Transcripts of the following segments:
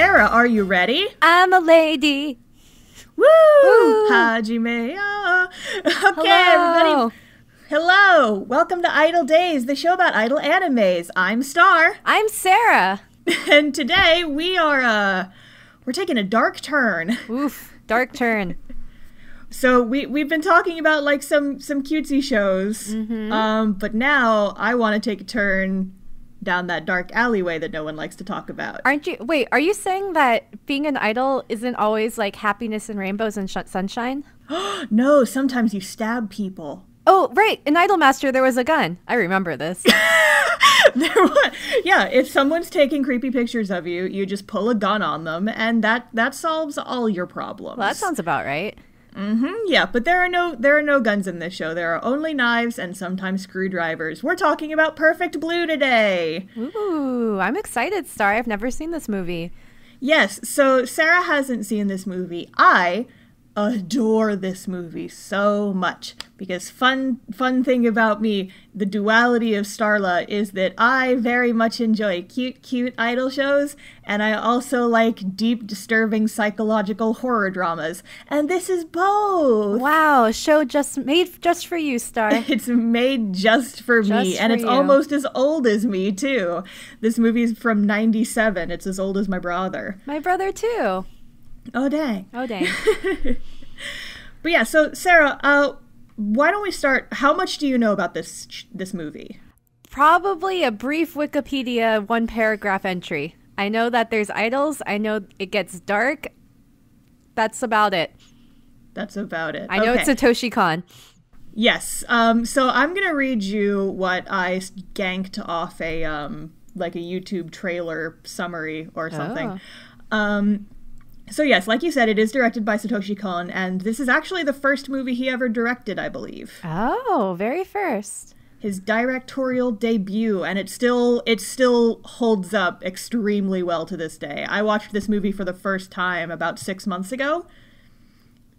Sarah, are you ready? I'm a lady. Woo! Woo! Hajime. Okay, Hello. everybody. Hello. Welcome to Idol Days, the show about idol animes. I'm Star. I'm Sarah. And today we're taking a dark turn. Oof, dark turn. So we've been talking about like some cutesy shows. But now I want to take a turn down that dark alleyway that no one likes to talk about. Are you saying that being an idol isn't always like happiness and rainbows and sunshine? No, sometimes you stab people. Oh, right. In Idolmaster, there was a gun. I remember this. Yeah, if someone's taking creepy pictures of you, you just pull a gun on them, and that solves all your problems. Well, that sounds about right. Yeah, but there are no guns in this show. There are only knives and sometimes screwdrivers. We're talking about Perfect Blue today. Ooh, I'm excited, Star. I've never seen this movie. Yes, so Sarah hasn't seen this movie. I adore this movie so much because fun thing about me, the duality of Starla, is that I very much enjoy cute idol shows, and I also like deep, disturbing psychological horror dramas, and this is both. Wow, a show made just for you, Star. It's made just for me, and it's almost as old as me too. This movie's from '97. It's as old as my brother. My brother too. Oh dang. Oh dang. But yeah, so Sarah, why don't we start? How much do you know about this movie? Probably a brief Wikipedia one-paragraph entry. I know that there's idols. I know it gets dark. That's about it. That's about it. I know it's Satoshi Kon. Yes. So I'm gonna read you what I ganked off a like a YouTube trailer summary or something. Oh. So yes, like you said, it is directed by Satoshi Kon, and this is actually the first movie he ever directed, I believe. Oh, very first. His directorial debut, and it still holds up extremely well to this day. I watched this movie for the first time about 6 months ago,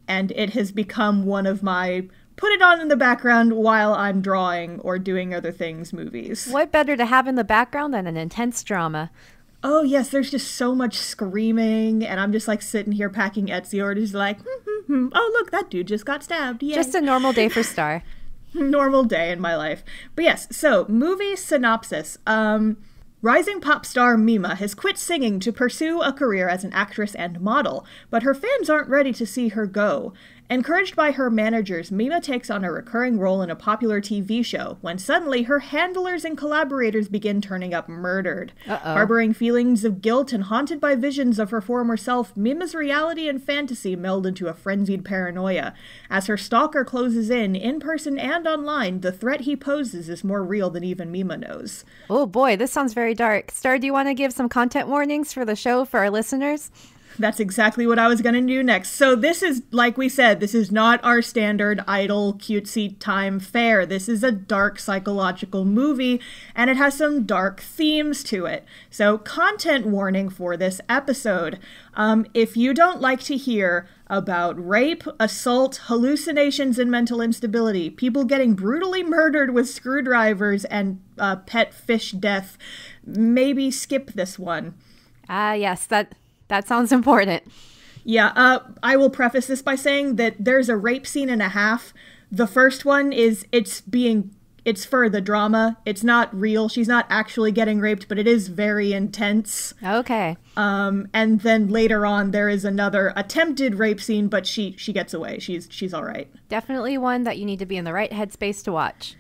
and it has become one of my put it on in the background while I'm drawing or doing other things movies. What better to have in the background than an intense drama? Oh, yes, there's just so much screaming, and I'm just, like, sitting here packing Etsy orders, like, oh, look, that dude just got stabbed, yay. Just a normal day for Star. Normal day in my life. But yes, so, movie synopsis. Rising pop star Mima has quit singing to pursue a career as an actress and model, but her fans aren't ready to see her go. Encouraged by her managers, Mima takes on a recurring role in a popular TV show, when suddenly her handlers and collaborators begin turning up murdered. Harboring feelings of guilt and haunted by visions of her former self, Mima's reality and fantasy meld into a frenzied paranoia. As her stalker closes in person and online, the threat he poses is more real than even Mima knows. Oh boy, this sounds very dark. Star, do you want to give some content warnings for the show for our listeners? That's exactly what I was going to do next. So this is, like we said, this is not our standard idol cutesy time fare. This is a dark psychological movie, and it has some dark themes to it. So content warning for this episode. If you don't like to hear about rape, assault, hallucinations, and mental instability, people getting brutally murdered with screwdrivers, and pet fish death, maybe skip this one. Yes, that sounds important. Yeah, I will preface this by saying that there's a rape scene and a half. The first one is, it's for the drama. It's not real. She's not actually getting raped, but it is very intense. Okay. And then later on, there is another attempted rape scene, but she gets away. She's all right. Definitely one that you need to be in the right headspace to watch.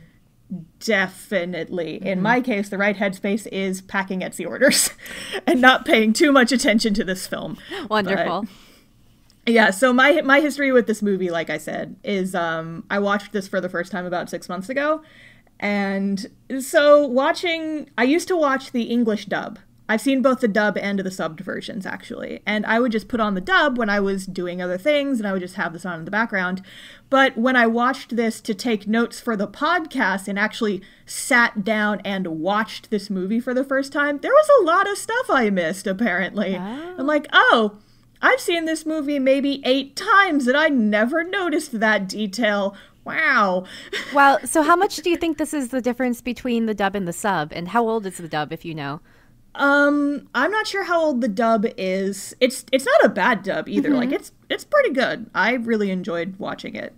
Definitely. In my case, the right headspace is packing Etsy orders and not paying too much attention to this film. Wonderful. But, yeah, so my history with this movie, like I said, is I watched this for the first time about 6 months ago. And so I used to watch the English dub. I've seen both the dub and the subbed versions, actually. And I would just put on the dub when I was doing other things, and I would just have this on in the background. But when I watched this to take notes for the podcast and actually sat down and watched this movie for the first time, there was a lot of stuff I missed, apparently. Oh. I'm like, oh, I've seen this movie maybe 8 times, and I never noticed that detail. Wow. Well, so how much do you think this is the difference between the dub and the sub? And how old is the dub, if you know? I'm not sure how old the dub is. It's not a bad dub either. Like it's pretty good. I really enjoyed watching it.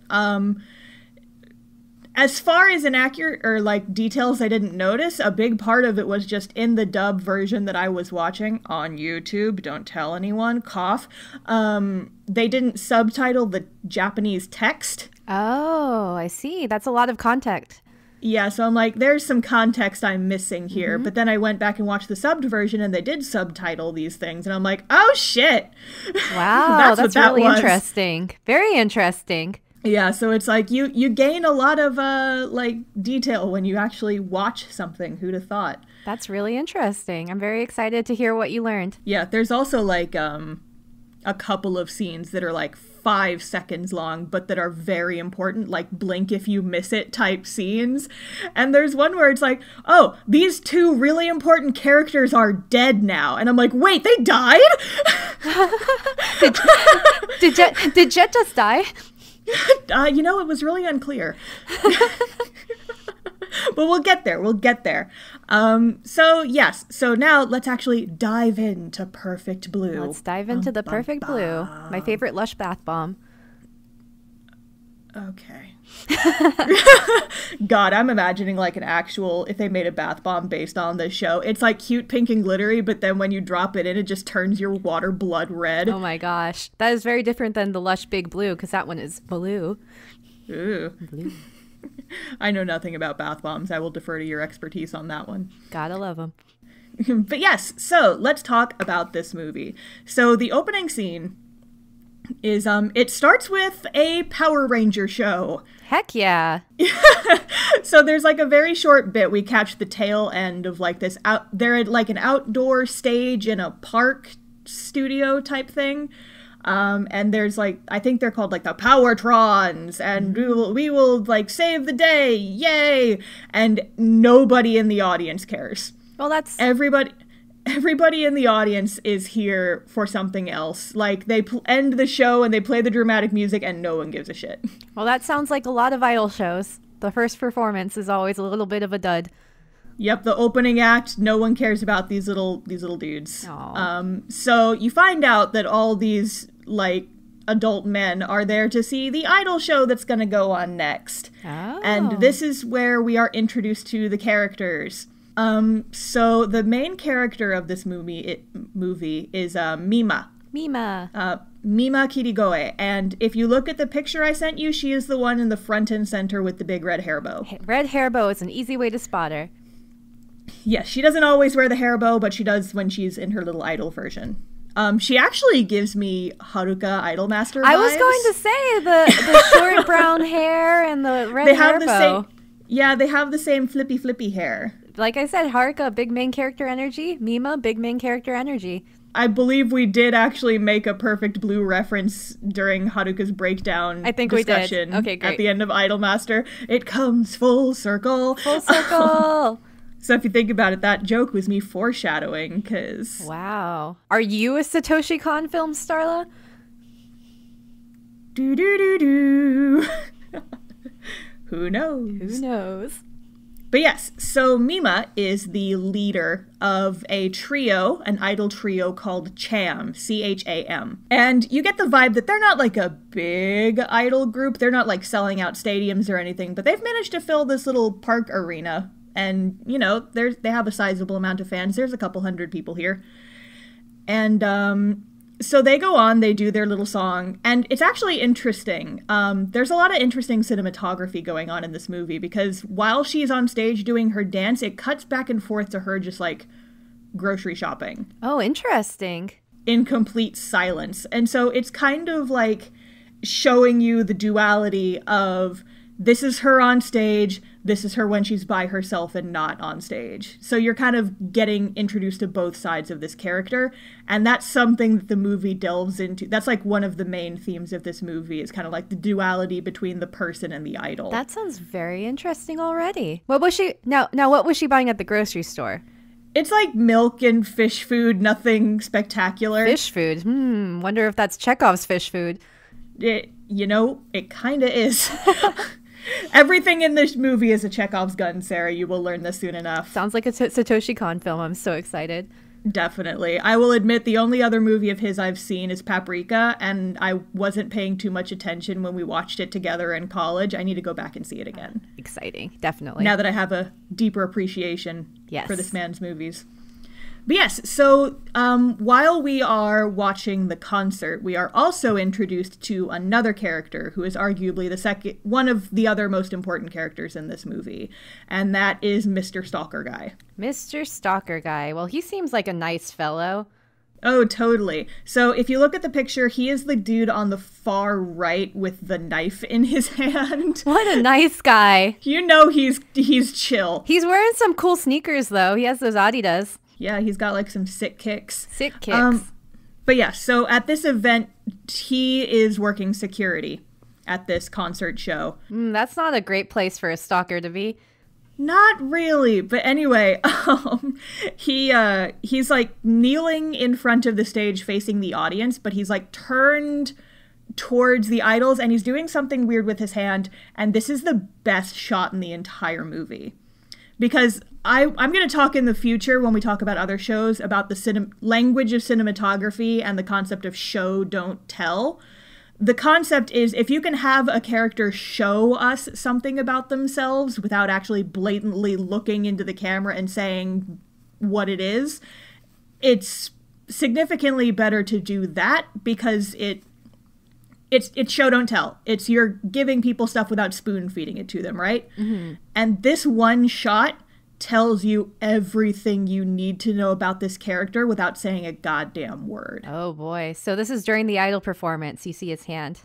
As far as inaccurate or like details I didn't notice, a big part of it was just in the dub version that I was watching on YouTube. Don't tell anyone. Cough. They didn't subtitle the Japanese text. Oh, I see. That's a lot of context. Yeah, so I'm like, there's some context I'm missing here. But then I went back and watched the subbed version, and they did subtitle these things, and I'm like, oh shit! Wow, that's really interesting. Very interesting. Yeah, so it's like you gain a lot of like detail when you actually watch something. Who'd have thought? That's really interesting. I'm very excited to hear what you learned. Yeah, there's also like a couple of scenes that are like 5 seconds long, but that are very important, like blink if you miss it type scenes. And there's one where it's like, oh, these 2 really important characters are dead now. And I'm like, wait, they died? Did Jet just die? It was really unclear. But we'll get there. So now let's actually dive into Perfect Blue. Let's dive into the Perfect Blue. My favorite Lush bath bomb. Okay. God, I'm imagining like an actual, if they made a bath bomb based on this show, it's like cute, pink, and glittery, but then when you drop it in, it just turns your water blood red. Oh my gosh. That is very different than the Lush Big Blue, because that one is blue. Ooh. Blue. I know nothing about bath bombs. I will defer to your expertise on that one. Gotta love them. But yes, so let's talk about this movie. So the opening scene is it starts with a Power Ranger show. Heck yeah. So there's like a very short bit. We catch the tail end of like this they're at like an outdoor stage in a park studio type thing. And there's like, I think they're called like the Powertrons, and we will like save the day, yay! And nobody in the audience cares. Well, that's everybody in the audience is here for something else. Like they end the show and they play the dramatic music, and no one gives a shit. Well, that sounds like a lot of IDOL shows. The first performance is always a little bit of a dud. Yep, the opening act, no one cares about these little dudes. So you find out that all these like adult men are there to see the iDOL show that's going to go on next. Oh. And this is where we are introduced to the characters. So the main character of this movie is Mima. Mima Kirigoe. And if you look at the picture I sent you, she is the one in the front and center with the big red hair bow. Red hair bow is an easy way to spot her. Yes, she doesn't always wear the hair bow, but she does when she's in her little iDOL version. She actually gives me Haruka Idolmaster vibes. I was going to say the short brown hair and the red hair bow. They have the same flippy hair. Like I said, Haruka, big main character energy. Mima, big main character energy. I believe we did actually make a Perfect Blue reference during Haruka's breakdown discussion. We did. Okay, great. At the end of Idolmaster. It comes full circle. Full circle. So if you think about it, that joke was me foreshadowing, because... Wow. Are you a Satoshi Kon film, Starla? Do. Who knows? Who knows? But yes, so Mima is the leader of a trio, an iDOL trio called CHAM, C-H-A-M. And you get the vibe that they're not like a big iDOL group. They're not like selling out stadiums or anything, but they've managed to fill this little park arena. And, you know, they have a sizable amount of fans. There's a couple hundred people here. And so they go on, they do their little song, and it's actually interesting. There's a lot of interesting cinematography going on in this movie, because while she's on stage doing her dance, it cuts back and forth to her just, like, grocery shopping. Oh, interesting. In complete silence. And so it's kind of, like, showing you the duality of this is her on stage, this is her when she's by herself and not on stage. So you're kind of getting introduced to both sides of this character, and that's something that the movie delves into. That's like one of the main themes of this movie, is kind of like the duality between the person and the idol. That sounds very interesting already. What was she now what was she buying at the grocery store? It's like milk and fish food, nothing spectacular. Fish food. Wonder if that's Chekhov's fish food. It kind of is. Everything in this movie is a Chekhov's gun, Sarah. You will learn this soon enough. Sounds like a Satoshi Kon film. I'm so excited. Definitely. I will admit the only other movie of his I've seen is Paprika, and I wasn't paying too much attention when we watched it together in college. I need to go back and see it again. Exciting, definitely. Now that I have a deeper appreciation Yes. for this man's movies. But yes, so while we are watching the concert, we are also introduced to another character who is arguably one of the other most important characters in this movie, and that is Mr. Stalker Guy. Mr. Stalker Guy. Well, he seems like a nice fellow. Oh, totally. So if you look at the picture, he is the dude on the far right with the knife in his hand. What a nice guy. You know he's chill. He's wearing some cool sneakers, though. He has those Adidas. Yeah, he's got like some sick kicks. Sick kicks. But yeah, so at this event, he is working security at this concert show. That's not a great place for a stalker to be. Not really, but anyway, he's like kneeling in front of the stage facing the audience, but he's like turned towards the idols and he's doing something weird with his hand, and this is the best shot in the entire movie. Because I'm going to talk in the future when we talk about other shows about the language of cinematography and the concept of show, don't tell. The concept is if you can have a character show us something about themselves without actually blatantly looking into the camera and saying what it is, it's significantly better to do that because it's show, don't tell. It's you're giving people stuff without spoon feeding it to them, right? Mm-hmm. And this one shot tells you everything you need to know about this character without saying a goddamn word. Oh boy. So this is during the iDOL performance. You see his hand.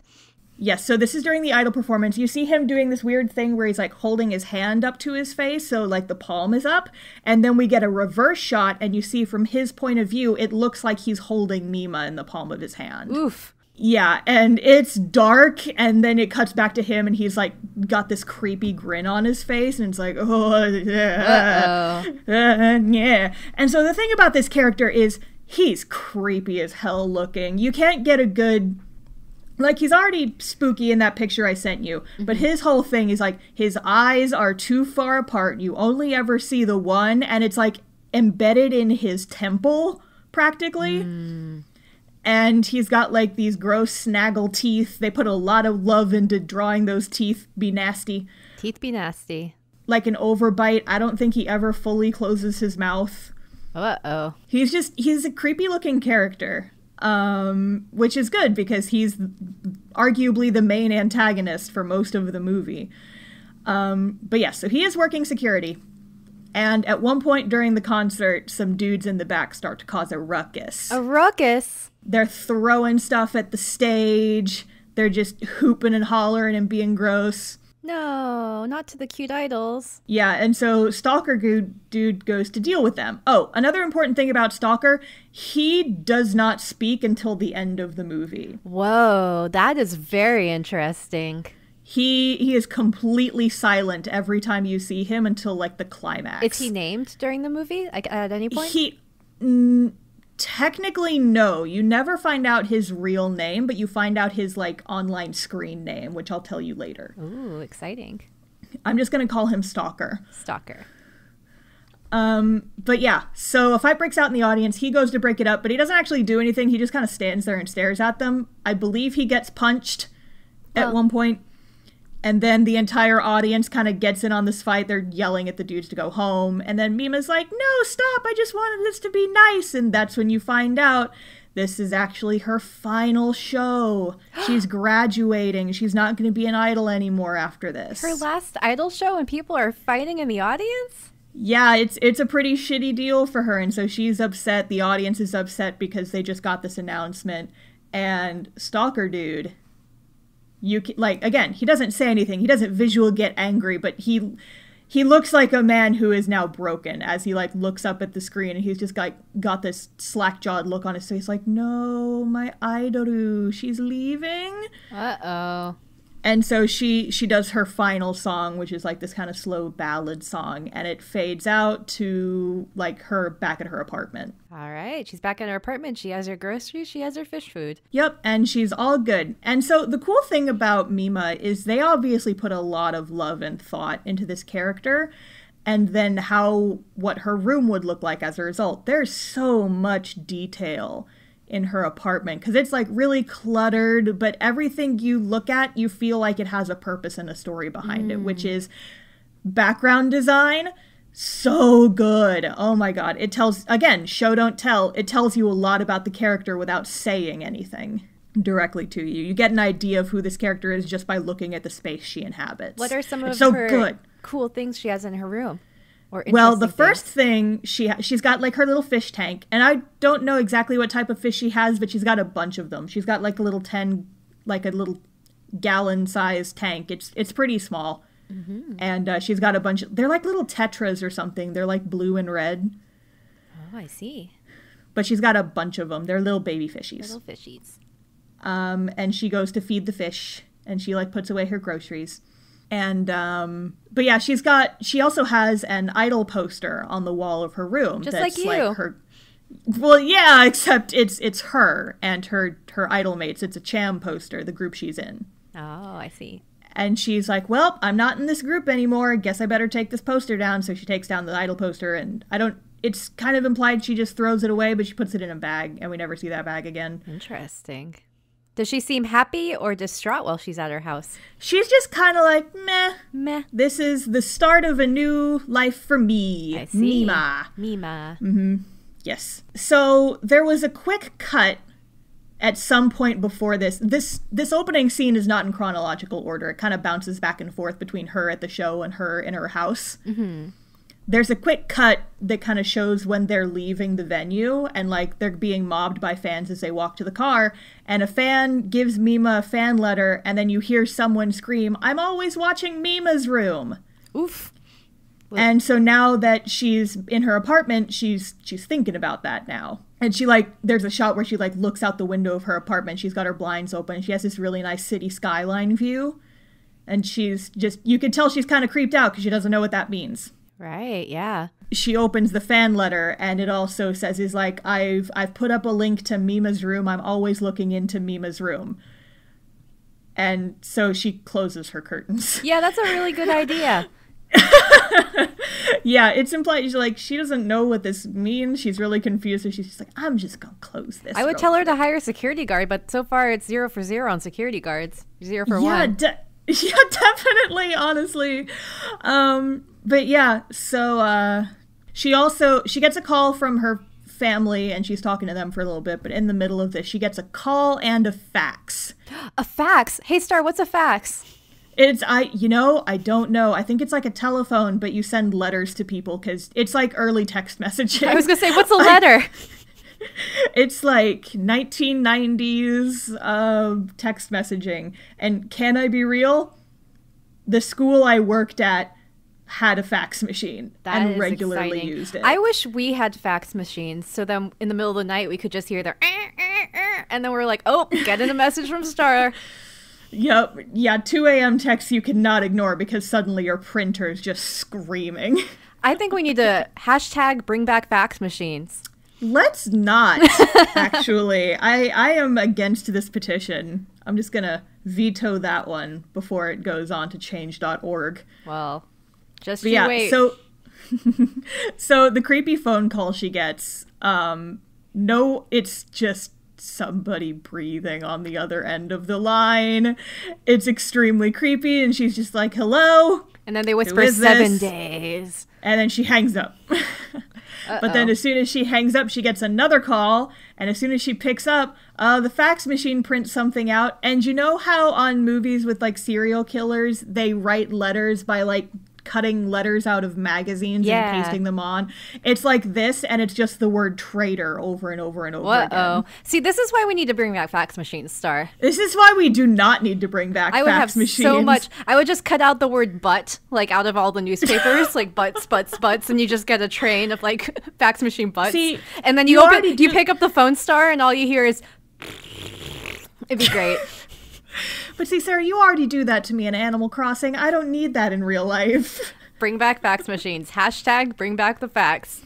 Yes, so this is during the iDOL performance. You see him doing this weird thing where he's like holding his hand up to his face, so like the palm is up, and then we get a reverse shot and you see from his point of view, it looks like he's holding Mima in the palm of his hand. Oof. Yeah, and it's dark, and then it cuts back to him, and he's, like, got this creepy grin on his face, and it's like, oh, yeah. Yeah. And so the thing about this character is he's creepy as hell looking. You can't get a good... Like, he's already spooky in that picture I sent you, but his whole thing is, like, his eyes are too far apart. You only ever see the one, and it's, like, embedded in his temple, practically. And he's got, like, these gross snaggle teeth. They put a lot of love into drawing those teeth be nasty. Teeth be nasty. Like an overbite. I don't think he ever fully closes his mouth. Uh-oh. He's a creepy-looking character. Which is good, because he's arguably the main antagonist for most of the movie. But yeah, so he is working security. And at one point during the concert, some dudes in the back start to cause a ruckus. A ruckus? They're throwing stuff at the stage. They're just hooping and hollering and being gross. No, not to the cute idols. Yeah, and so Stalker Dude goes to deal with them. Oh, another important thing about Stalker, he does not speak until the end of the movie. Whoa, that is very interesting. He is completely silent every time you see him until, like, the climax. Is he named during the movie, like, at any point? Technically, no. You never find out his real name, but you find out his, like, online screen name, which I'll tell you later. Ooh, exciting. I'm just going to call him Stalker. Stalker. But yeah, so a fight breaks out in the audience. He goes to break it up, but he doesn't actually do anything. He just kind of stands there and stares at them. I believe he gets punched at one point. And then the entire audience kind of gets in on this fight. They're yelling at the dudes to go home. And then Mima's like, no, stop. I just wanted this to be nice. And that's when you find out this is actually her final show. She's graduating. She's not going to be an idol anymore after this. Her last iDOL show and people are fighting in the audience? Yeah, it's a pretty shitty deal for her. And so she's upset. The audience is upset because they just got this announcement. And Stalker Dude... again, he doesn't say anything. He doesn't visual get angry, but he looks like a man who is now broken as he, like, looks up at the screen, and he's just, like, got this slack-jawed look on his face, like, no, my idol, she's leaving. Uh-oh. And so she does her final song, which is, like, this kind of slow ballad song, and it fades out to, like, her back at her apartment. All right. She's back in her apartment. She has her groceries. She has her fish food. Yep, and she's all good. And so the cool thing about Mima is they obviously put a lot of love and thought into this character, and then what her room would look like as a result. There's so much detail in her apartment because it's like really cluttered, but everything you look at, you feel like it has a purpose and a story behind it, which is background design. So good. Oh my God. It tells, again, show don't tell. It tells you a lot about the character without saying anything directly to you. You get an idea of who this character is just by looking at the space she inhabits. What are some of her good cool things she has in her room? Well, the first thing she's got like her little fish tank, and I don't know exactly what type of fish she has, but she's got a bunch of them. She's got like a little gallon sized tank. It's pretty small. Mm-hmm. And she's got a bunch of, they're like little tetras or something. They're like blue and red. Oh, I see. But she's got a bunch of them. They're little baby fishies. Little fishies. And she goes to feed the fish, and she like puts away her groceries. And, but yeah, she also has an iDOL poster on the wall of her room. Just that's like you. Like her, well, yeah, except it's her and her iDOL mates. It's a Cham poster, the group she's in. Oh, I see. And she's like, well, I'm not in this group anymore. Guess I better take this poster down. So she takes down the iDOL poster, and it's kind of implied she just throws it away, but she puts it in a bag, and we never see that bag again. Interesting. Does she seem happy or distraught while she's at her house? She's just kind of like, meh. This is the start of a new life for me. I see. Mima. Mm-hmm. Yes. So there was a quick cut at some point before this opening scene is not in chronological order. It kind of bounces back and forth between her at the show and her in her house. Mm-hmm. There's a quick cut that kind of shows when they're leaving the venue, and like they're being mobbed by fans as they walk to the car, and a fan gives Mima a fan letter, and then you hear someone scream, "I'm always watching Mima's room." Oof. And so now that she's in her apartment, she's thinking about that now. And she there's a shot where she looks out the window of her apartment. She's got her blinds open. She has this really nice city skyline view. And you can tell she's kind of creeped out because she doesn't know what that means. Right, yeah. She opens the fan letter, and it also says, I've put up a link to Mima's room. I'm always looking into Mima's room. And so she closes her curtains. Yeah, that's a really good idea. Yeah, it's implied she doesn't know what this means. She's really confused, so she's just like, I'm just gonna close this. I would tell her to hire a security guard, but so far it's 0 for 0 on security guards. 0 for 1. Yeah, definitely, honestly. But yeah, so she gets a call from her family, and she's talking to them for a little bit, but in the middle of this, she gets a call and a fax. A fax? Hey, Star, what's a fax? I don't know. I think it's like a telephone, but you send letters to people because it's like early text messaging. I was going to say, what's a letter? It's like 1990s text messaging. And can I be real? The school I worked at had a fax machine and regularly used it. I wish we had fax machines, so then in the middle of the night we could just hear their and then we're like, oh, getting a message from Star. Yep. Yeah, 2 a.m. texts you cannot ignore because suddenly your printer's just screaming. I think we need to hashtag bring back fax machines. Let's not, actually. I am against this petition. I'm just going to veto that one before it goes on to change.org. Well, just wait. So the creepy phone call she gets, it's just somebody breathing on the other end of the line. It's extremely creepy, and she's just like, hello? And then they whisper 7 days. And then she hangs up. But then as soon as she hangs up, she gets another call, and as soon as she picks up, the fax machine prints something out. And you know how on movies with serial killers, they write letters by cutting letters out of magazines and pasting them on? It's like this, and it's just the word traitor over and over and over again. See, this is why we need to bring back fax machines, Star. This is why we do not need to bring back fax machines. So much. I would just cut out the word but, out of all the newspapers, butts, and you just get a train of fax machine butts. See, and then you pick up the phone, Star, and all you hear is it'd be great. But see, Sarah, you already do that to me in Animal Crossing. I don't need that in real life. Bring back fax machines. Hashtag bring back the fax.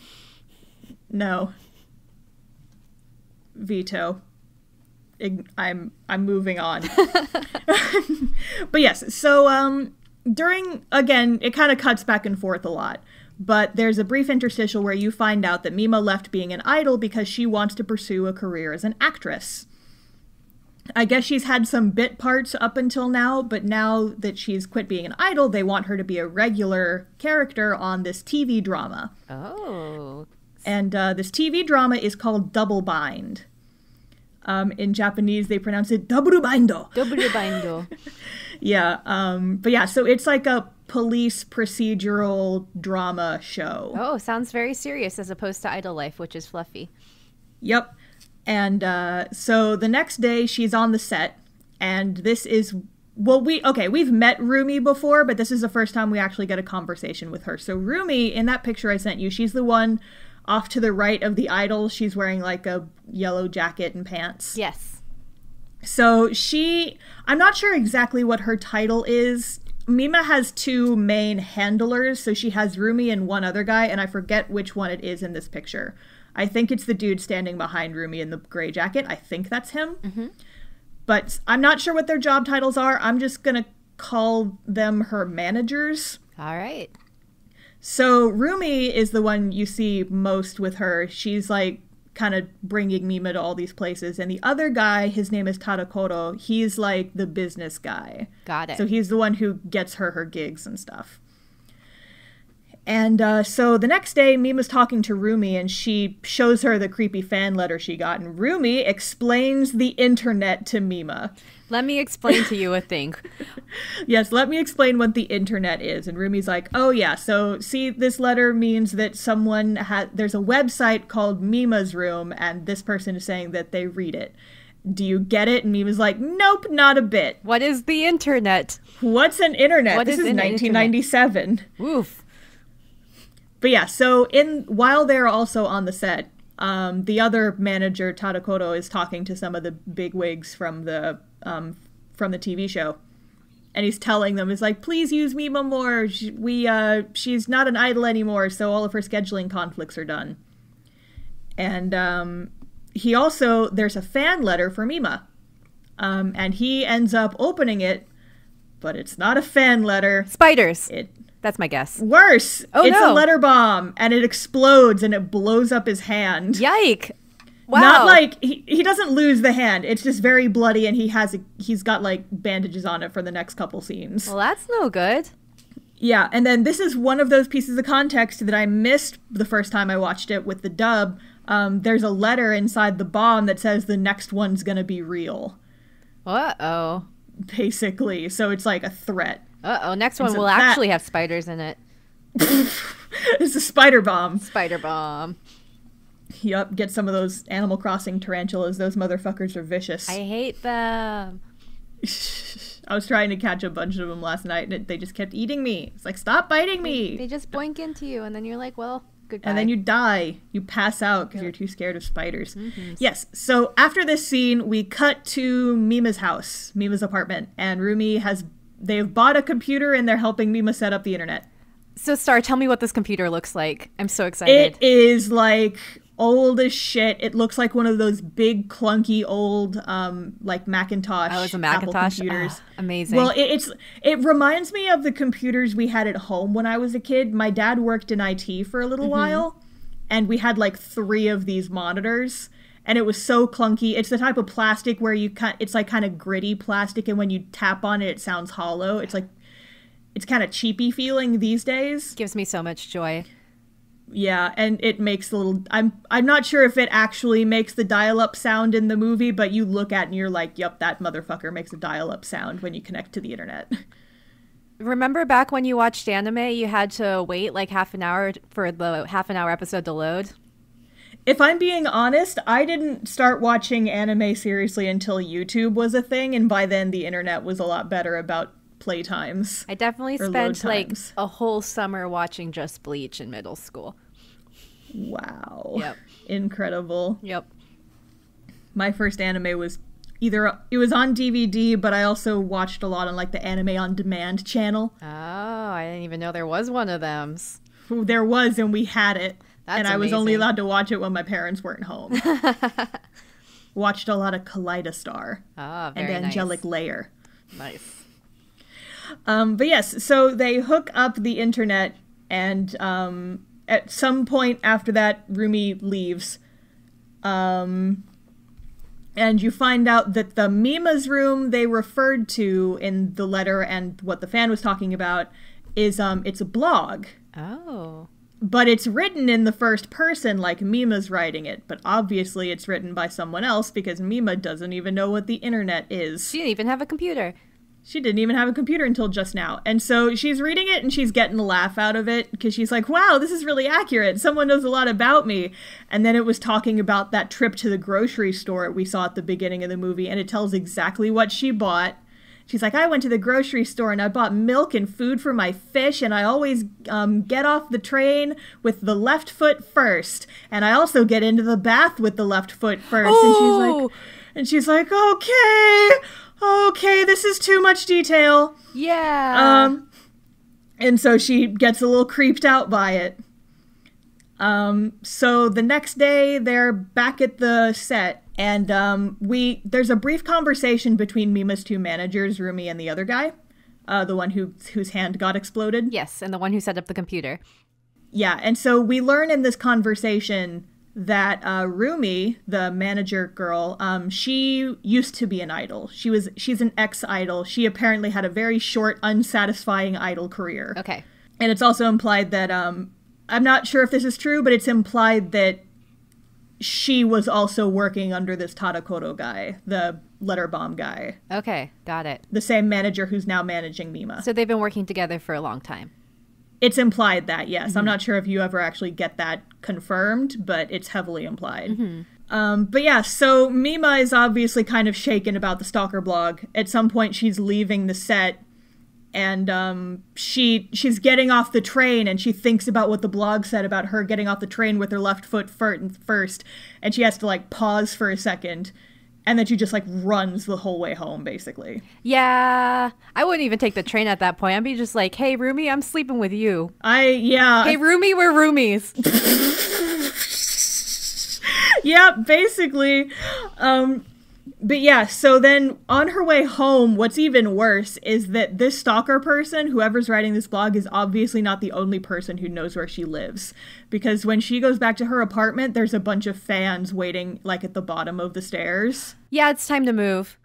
No. Veto. I'm moving on. But yes, so again, it kind of cuts back and forth a lot. But there's a brief interstitial where you find out that Mima left being an idol because she wants to pursue a career as an actress. I guess she's had some bit parts up until now, but now that she's quit being an idol, they want her to be a regular character on this TV drama. Oh. And this TV drama is called Double Bind. In Japanese, they pronounce it Double Bindo. Double Bindo. Yeah. But yeah, so it's like a police procedural drama show. Oh, sounds very serious as opposed to Idol Life, which is fluffy. Yep. And so the next day she's on the set, and this is, well, we've met Rumi before, but this is the first time we actually get a conversation with her. So Rumi, in that picture I sent you, she's the one off to the right of the idol. She's wearing like a yellow jacket and pants. Yes. So I'm not sure exactly what her title is. Mima has two main handlers, so she has Rumi and one other guy, and I forget which one it is in this picture. I think it's the dude standing behind Rumi in the gray jacket. I think that's him. Mm-hmm. But I'm not sure what their job titles are. I'm just going to call them her managers. All right. So Rumi is the one you see most with her. She's like kind of bringing Mima to all these places. And the other guy, his name is Tadakoro. He's like the business guy. Got it. So he's the one who gets her gigs and stuff. And so the next day, Mima's talking to Rumi, and she shows her the creepy fan letter she got. And Rumi explains the internet to Mima. Let me explain to you a thing. Yes, let me explain what the internet is. And Rumi's like, oh yeah, so see, this letter means that there's a website called Mima's Room, and this person is saying that they read it. Do you get it? And Mima's like, nope, not a bit. What is the internet? What's an internet? This is 1997. Internet? Oof. But yeah, so while they're also on the set, the other manager, Tadakoro, is talking to some of the bigwigs from the TV show. And he's telling them, he's like, please use Mima more. She's not an idol anymore, so all of her scheduling conflicts are done. And there's a fan letter for Mima. And he ends up opening it, but it's not a fan letter. Spiders. That's my guess. Worse. Oh, it's no. a letter bomb, and it explodes, and it blows up his hand. Yike. Wow. Not like, he doesn't lose the hand. It's just very bloody, and he's got, like, bandages on it for the next couple scenes. Well, that's no good. Yeah, and then this is one of those pieces of context that I missed the first time I watched it with the dub. There's a letter inside the bomb that says the next one's gonna be real. Uh-oh. Basically. So it's like a threat. Uh-oh, next one will actually have spiders in it. It's a spider bomb. Spider bomb. Yup, get some of those Animal Crossing tarantulas. Those motherfuckers are vicious. I hate them. I was trying to catch a bunch of them last night, and they just kept eating me. It's like, stop biting me! They just boink into you, and then you're like, well, goodbye. And then you die. You pass out because you're too scared of spiders. Mm-hmm. Yes, so after this scene, we cut to Mima's house, Mima's apartment, and they've bought a computer, and they're helping Mima set up the internet. So, Star, tell me what this computer looks like. I'm so excited. It is, like, old as shit. It looks like one of those big, clunky, old, like, Macintosh. Oh, it's a Macintosh? Apple computers. Oh, amazing. Well, it reminds me of the computers we had at home when I was a kid. My dad worked in IT for a little while, and we had, like, 3 of these monitors. And it was so clunky. It's the type of plastic where it's like kind of gritty plastic, and when you tap on it, it sounds hollow. It's kind of cheapy feeling these days. Gives me so much joy. Yeah, and it makes I'm not sure if it actually makes the dial-up sound in the movie, but you look at it and you're like, yep, that motherfucker makes a dial-up sound when you connect to the internet. Remember back when you watched anime, you had to wait like half an hour for the half-an-hour episode to load? If I'm being honest, I didn't start watching anime seriously until YouTube was a thing, and by then the internet was a lot better about playtimes. I definitely spent like a whole summer watching just Bleach in middle school. Wow. Yep. Incredible. Yep. My first anime was it was on DVD, but I also watched a lot on like the Anime on Demand channel. Oh, I didn't even know there was one of them. There was, and we had it. That's and I was amazing. only allowed to watch it when my parents weren't home. Watched a lot of Kaleidostar and Angelic Layer. Nice. But yes, so they hook up the internet, And at some point after that, Rumi leaves. And you find out that the Mima's room they referred to in the letter and what the fan was talking about is, it's a blog. Oh. But it's written in the first person like Mima's writing it. But obviously it's written by someone else because Mima doesn't even know what the internet is. She didn't even have a computer. She didn't even have a computer until just now. And so she's reading it and she's getting a laugh out of it because she's like, wow, this is really accurate. Someone knows a lot about me. And then it was talking about that trip to the grocery store we saw at the beginning of the movie. And it tells exactly what she bought. She's like, I went to the grocery store and I bought milk and food for my fish, and I always get off the train with the left foot first. And I also get into the bath with the left foot first. Ooh. And she's like, okay, this is too much detail. Yeah. And so she gets a little creeped out by it. So the next day they're back at the set. And there's a brief conversation between Mima's two managers, Rumi and the other guy, the one whose hand got exploded. Yes, and the one who set up the computer. Yeah, and so we learn in this conversation that Rumi, the manager girl, she used to be an idol. She's an ex-idol. She apparently had a very short, unsatisfying idol career. Okay. And it's also implied that, I'm not sure if this is true, but it's implied that she was also working under this Tadakoto guy, the letter bomb guy. Okay, got it. The same manager who's now managing Mima. So they've been working together for a long time. It's implied that, yes. Mm-hmm. I'm not sure if you ever actually get that confirmed, but it's heavily implied. Mm-hmm. But yeah, so Mima is obviously kind of shaken about the Stalker blog. At some point, she's leaving the set, and she's getting off the train, and she thinks about what the blog said about her getting off the train with her left foot first, and she has to, like, pause for a second, and then she just, like, runs the whole way home, basically. Yeah, I wouldn't even take the train at that point. I'd be just like, hey, Rumi, I'm sleeping with you. Yeah. Hey, Rumi, we're roomies. Yeah, basically. But yeah, so then on her way home, what's even worse is that this stalker person, whoever's writing this blog, is obviously not the only person who knows where she lives. Because when she goes back to her apartment, there's a bunch of fans waiting, like, at the bottom of the stairs. Yeah, it's time to move.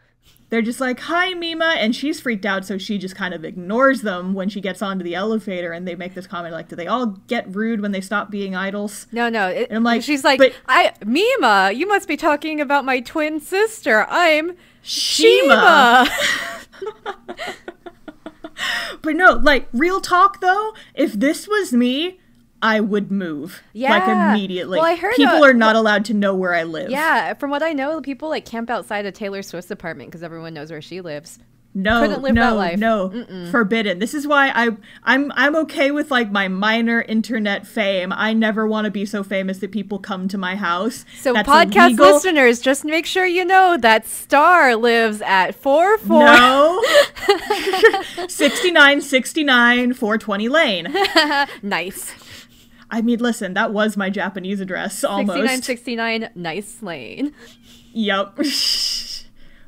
They're just like, hi, Mima, and she's freaked out, so she just kind of ignores them when she gets onto the elevator, and they make this comment like, do they all get rude when they stop being idols? No. And I'm like, she's like, Mima, you must be talking about my twin sister. I'm Shima. But no, like, real talk, though, if this was me, I would move. Yeah. Like, immediately. Well, I heard people are not allowed to know where I live. Yeah, from what I know, people, like, camp outside of Taylor Swift's apartment because everyone knows where she lives. Couldn't live that life. Forbidden. This is why I'm okay with, like, my minor internet fame. I never want to be so famous that people come to my house. So that's podcast illegal. Listeners, just make sure you know that Star lives at 44. No. 6969 420 Lane. Nice. I mean, listen, that was my Japanese address, almost. 6969 Nice Lane. Yep.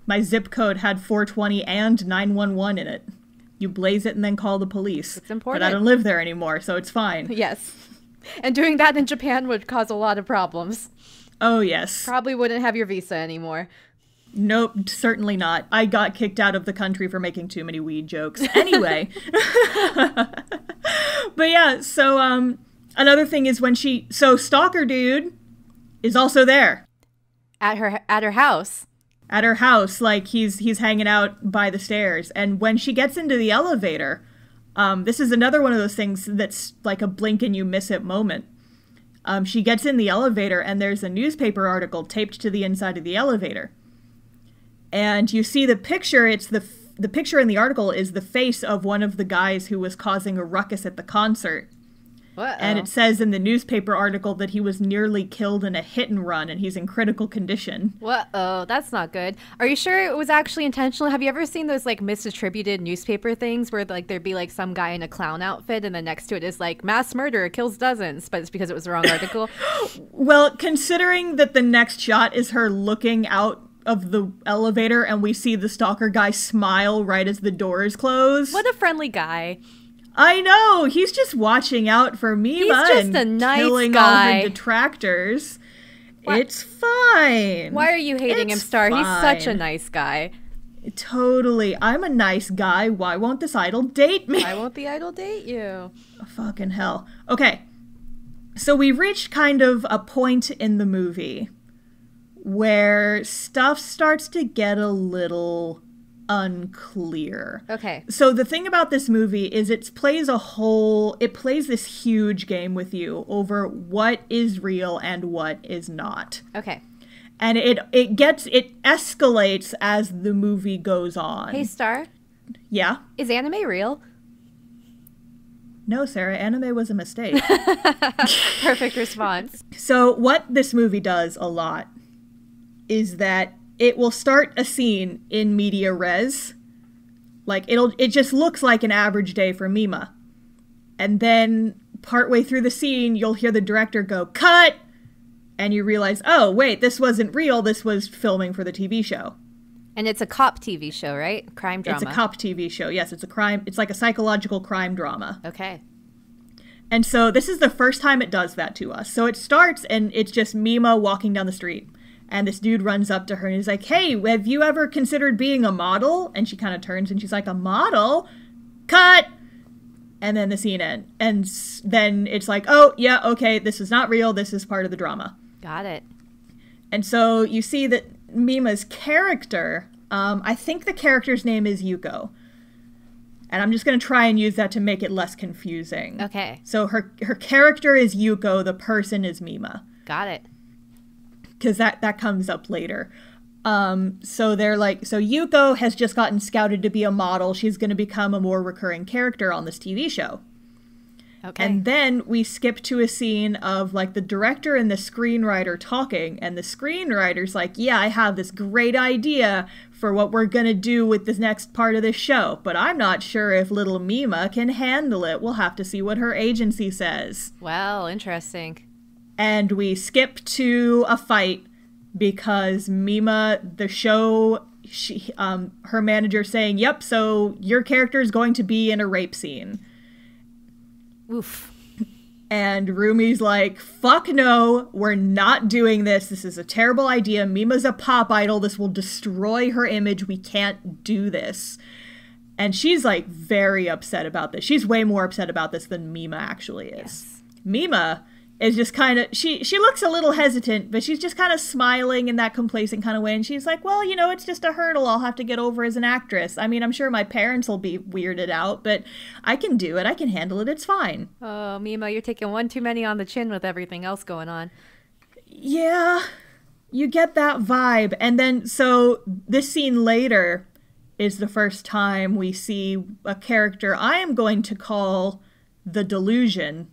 My zip code had 420 and 911 in it. You blaze it and then call the police. It's important. But I don't live there anymore, so it's fine. Yes. And doing that in Japan would cause a lot of problems. Oh, yes. Probably wouldn't have your visa anymore. Nope, certainly not. I got kicked out of the country for making too many weed jokes. Anyway. But yeah, so, another thing is so Stalker Dude is also there. At her house. At her house, like, he's hanging out by the stairs. And when she gets into the elevator, this is another one of those things that's like a blink and you miss it moment. She gets in the elevator and there's a newspaper article taped to the inside of the elevator. And you see the picture, it's the picture in the article is the face of one of the guys who was causing a ruckus at the concert. Uh-oh. And it says in the newspaper article that he was nearly killed in a hit and run and he's in critical condition. Uh-oh, that's not good. Are you sure it was actually intentional? Have you ever seen those, like, misattributed newspaper things where, like, there'd be, like, some guy in a clown outfit and then next to it is, like, mass murder kills dozens, but it's because it was the wrong article? Well, considering that the next shot is her looking out of the elevator and we see the stalker guy smile right as the doors close. What a friendly guy. I know. He's just watching out for Mima. He's just a nice killing guy. all the detractors. What? It's fine. Why are you hating him, Star? Fine. He's such a nice guy. Totally. I'm a nice guy. Why won't this idol date me? Why won't the idol date you? Fucking hell. Okay. So we reached kind of a point in the movie where stuff starts to get a little unclear. Okay. So the thing about this movie is it plays this huge game with you over what is real and what is not. Okay. And it escalates as the movie goes on. Hey, Star? Yeah? Is anime real? No, Sarah, anime was a mistake. Perfect response. So what this movie does a lot is that it will start a scene in media res. Like, it just looks like an average day for Mima. And then partway through the scene, you'll hear the director go, "Cut!" And you realize, oh, wait, this wasn't real. This was filming for the TV show. And it's a cop TV show, right? Crime drama. It's a cop TV show. Yes, it's a crime. It's like a psychological crime drama. Okay. And so this is the first time it does that to us. So it starts and it's just Mima walking down the street. And this dude runs up to her and he's like, "Hey, have you ever considered being a model?" And she kind of turns and she's like, "A model? Cut!" And then the scene ends. And then it's like, oh, yeah, okay, this is not real. This is part of the drama. Got it. And so you see that Mima's character, I think the character's name is Yuko. And I'm just going to try and use that to make it less confusing. Okay. So her character is Yuko, the person is Mima. Got it. Because that comes up later. So they're like, so Yuko has just gotten scouted to be a model. She's going to become a more recurring character on this TV show. Okay. And then we skip to a scene of like the director and the screenwriter talking, and the screenwriter's like, "Yeah, I have this great idea for what we're gonna do with this next part of this show, but I'm not sure if little Mima can handle it. We'll have to see what her agency says." Well, interesting. And we skip to a fight because Mima, the show, her manager saying, "Yep, so your character is going to be in a rape scene." Oof. And Rumi's like, "Fuck no, we're not doing this. This is a terrible idea. Mima's a pop idol. This will destroy her image. We can't do this." And she's like very upset about this. She's way more upset about this than Mima actually is. Yes. Mima is just kind of, she looks a little hesitant, but she's just kind of smiling in that complacent kind of way. And she's like, "Well, you know, it's just a hurdle I'll have to get over as an actress. I mean, I'm sure my parents will be weirded out, but I can do it. I can handle it. It's fine." Oh, Mima, you're taking one too many on the chin with everything else going on. Yeah, you get that vibe. And then, so this scene later is the first time we see a character I am going to call the delusion,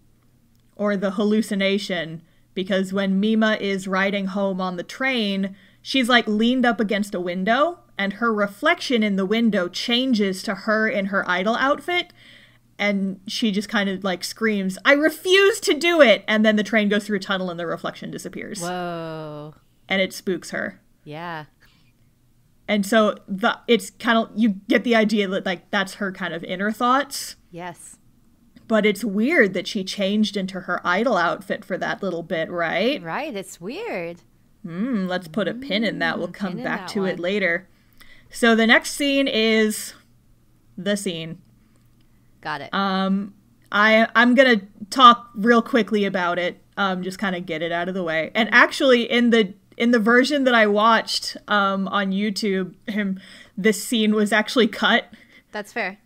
or the hallucination, because when Mima is riding home on the train, she's like leaned up against a window, and her reflection in the window changes to her in her idol outfit, and she just kind of like screams, "I refuse to do it!" And then the train goes through a tunnel and the reflection disappears. Whoa. And it spooks her. Yeah. And so it's kind of, you get the idea that like that's her kind of inner thoughts. Yes. But it's weird that she changed into her idol outfit for that little bit, right? Right, it's weird. Let's put a pin in that. We'll come back to one. it later. So the next scene is the scene. Got it. I'm going to talk real quickly about it, just kind of get it out of the way. And actually, in the version that I watched on YouTube, this scene was actually cut. That's fair.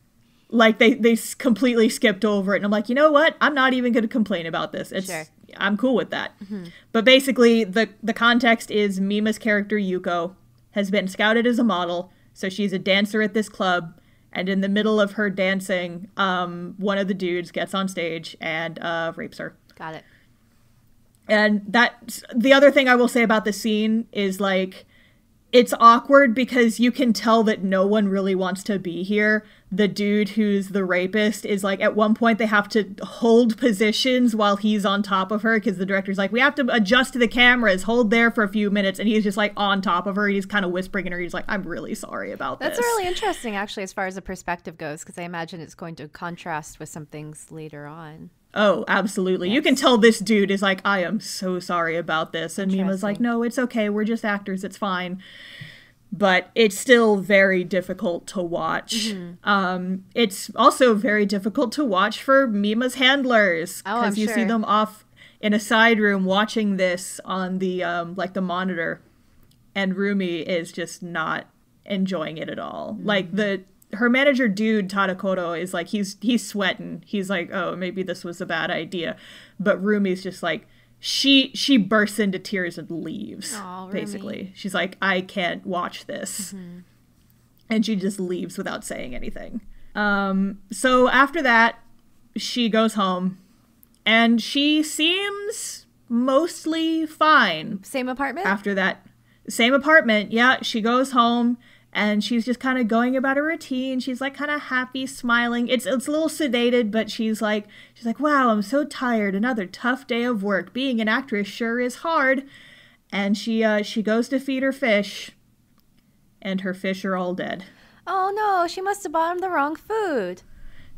Like, they completely skipped over it. And I'm like, you know what? I'm not even going to complain about this. Sure. I'm cool with that. Mm-hmm. But basically, the context is Mima's character, Yuko, has been scouted as a model. So she's a dancer at this club. And in the middle of her dancing, one of the dudes gets on stage and rapes her. Got it. And the other thing I will say about the scene is, like, it's awkward because you can tell that no one really wants to be here. The dude who's the rapist is like, at one point they have to hold positions while he's on top of her because the director's like, we have to adjust to the cameras, hold there for a few minutes, and he's just like on top of her. He's kind of whispering in her. He's like, I'm really sorry about this. That's really interesting, actually, as far as the perspective goes, because I imagine it's going to contrast with some things later on. Oh, absolutely. Yes. You can tell this dude is like, I am so sorry about this. And Mima's like, no, it's okay. We're just actors. It's fine. But it's still very difficult to watch. Mm-hmm. It's also very difficult to watch for Mima's handlers. Because you see them off in a side room watching this on the, like, the monitor. And Rumi is just not enjoying it at all. Mm-hmm. Like, her manager dude, Tadakoro, is like, he's sweating. He's like, oh, maybe this was a bad idea. But Rumi's just like, she bursts into tears and leaves, basically. She's like, I can't watch this. Mm-hmm. And she just leaves without saying anything. So after that, she goes home. And she seems mostly fine. Same apartment? After that. Same apartment, yeah. She goes home. And she's just kind of going about her routine. She's like kind of happy, smiling. It's a little sedated, but she's like, wow, I'm so tired. Another tough day of work. Being an actress sure is hard. And she goes to feed her fish, and her fish are all dead. Oh no, she must have bought them the wrong food.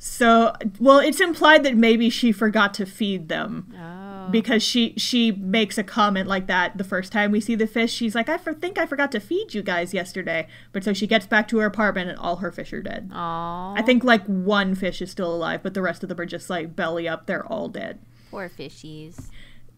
So, well, it's implied that maybe she forgot to feed them. Oh. Because she makes a comment like that the first time we see the fish. She's like, I think I forgot to feed you guys yesterday. But so she gets back to her apartment and all her fish are dead. Aww. I think like one fish is still alive, but the rest of them are just like belly up. They're all dead. Poor fishies.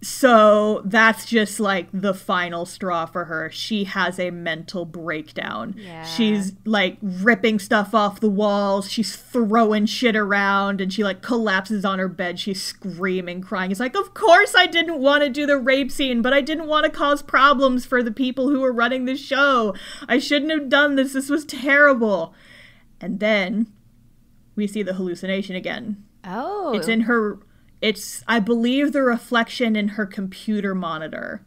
So that's just like the final straw for her. She has a mental breakdown. Yeah. She's like ripping stuff off the walls. She's throwing shit around and she like collapses on her bed. She's screaming, crying. It's like, of course I didn't want to do the rape scene, but I didn't want to cause problems for the people who were running the show. I shouldn't have done this. This was terrible. And then we see the hallucination again. Oh. It's in her... It's, I believe, the reflection in her computer monitor.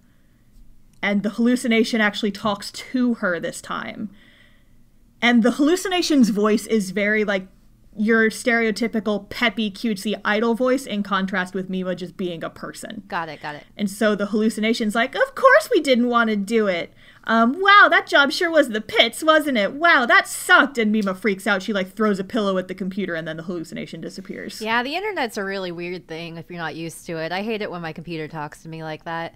And the hallucination actually talks to her this time. And the hallucination's voice is very, like, your stereotypical peppy, cutesy iDOL voice in contrast with Mima just being a person. Got it. And so the hallucination's like, of course we didn't want to do it. Wow, that job sure was the pits, wasn't it? Wow, that sucked. And Mima freaks out. She like throws a pillow at the computer and then the hallucination disappears. Yeah, the internet's a really weird thing if you're not used to it. I hate it when my computer talks to me like that.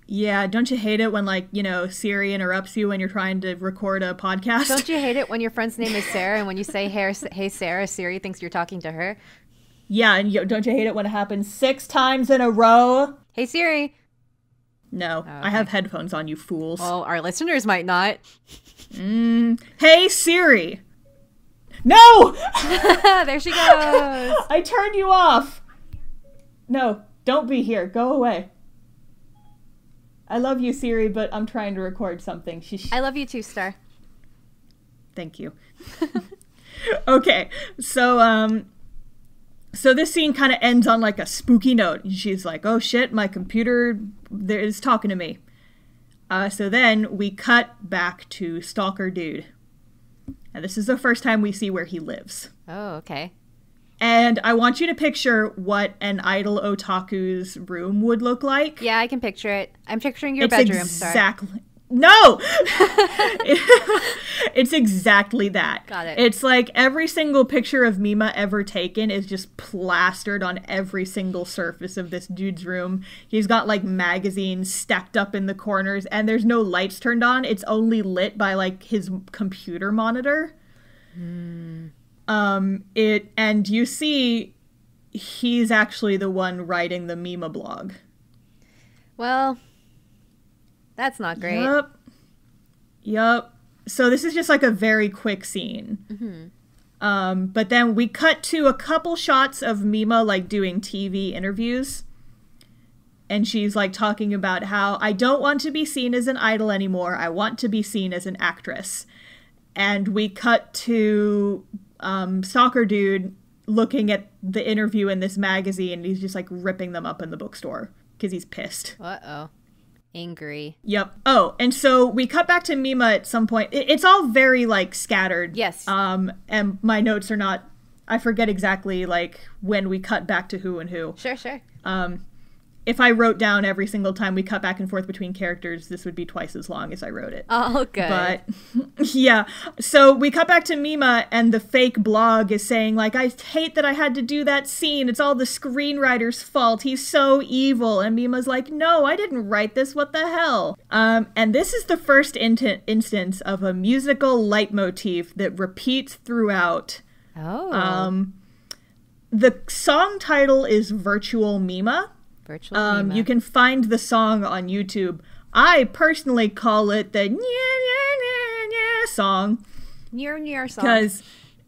Yeah, don't you hate it when, like, you know, Siri interrupts you when you're trying to record a podcast? Don't you hate it when your friend's name is Sarah and when you say, hey Sarah, Siri thinks you're talking to her? Yeah, and don't you hate it when it happens 6 times in a row? Hey Siri. No, okay. I have headphones on, you fools. Well, our listeners might not. Hey Siri. No! There she goes. I turned you off. No, don't be here. Go away. I love you, Siri, but I'm trying to record something. I love you too, Star. Thank you. Okay, so this scene kind of ends on like a spooky note. She's like, oh shit, my computer is talking to me. So then we cut back to Stalker Dude. And this is the first time we see where he lives. Oh, okay. And I want you to picture what an iDOL otaku's room would look like. Yeah, I can picture it. I'm picturing your bedroom. Exactly. Sorry. No! It's exactly that. Got it. It's like every single picture of Mima ever taken is just plastered on every single surface of this dude's room. He's got like magazines stacked up in the corners and there's no lights turned on. It's only lit by like his computer monitor. And you see he's actually the one writing the Mima blog. Well, that's not great. Yup. So this is just like a very quick scene. Mm-hmm. But then we cut to a couple shots of Mima like doing TV interviews. And she's like talking about how I don't want to be seen as an idol anymore. I want to be seen as an actress. And we cut to Stalker Dude looking at the interview in this magazine. And he's just like ripping them up in the bookstore because he's pissed. Uh-oh. Angry. Yep. Oh, and so we cut back to Mima at some point. It's all very, like, scattered. Yes. And my notes are not... I forget exactly, like, when we cut back to who and who. Sure, sure. If I wrote down every single time we cut back and forth between characters, this would be twice as long as I wrote it. Oh, good. But, yeah. So we cut back to Mima, and the fake blog is saying, like, I hate that I had to do that scene. It's all the screenwriter's fault. He's so evil. And Mima's like, no, I didn't write this. What the hell? And this is the first instance of a musical leitmotif that repeats throughout. Oh. The song title is Virtual Mima. Virtual Mima. You can find the song on YouTube. I personally call it the song. Near song. Because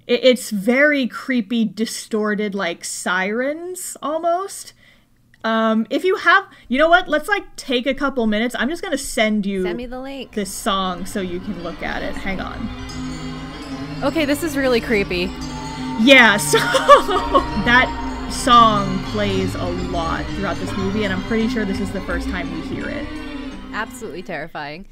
it's very creepy, distorted, like sirens almost. If you have, you know what? Let's like take a couple minutes. I'm just gonna send me the link. This song so you can look at it. Hang on. Okay, this is really creepy. Yeah, so that song plays a lot throughout this movie, and I'm pretty sure this is the first time we hear it. Absolutely terrifying.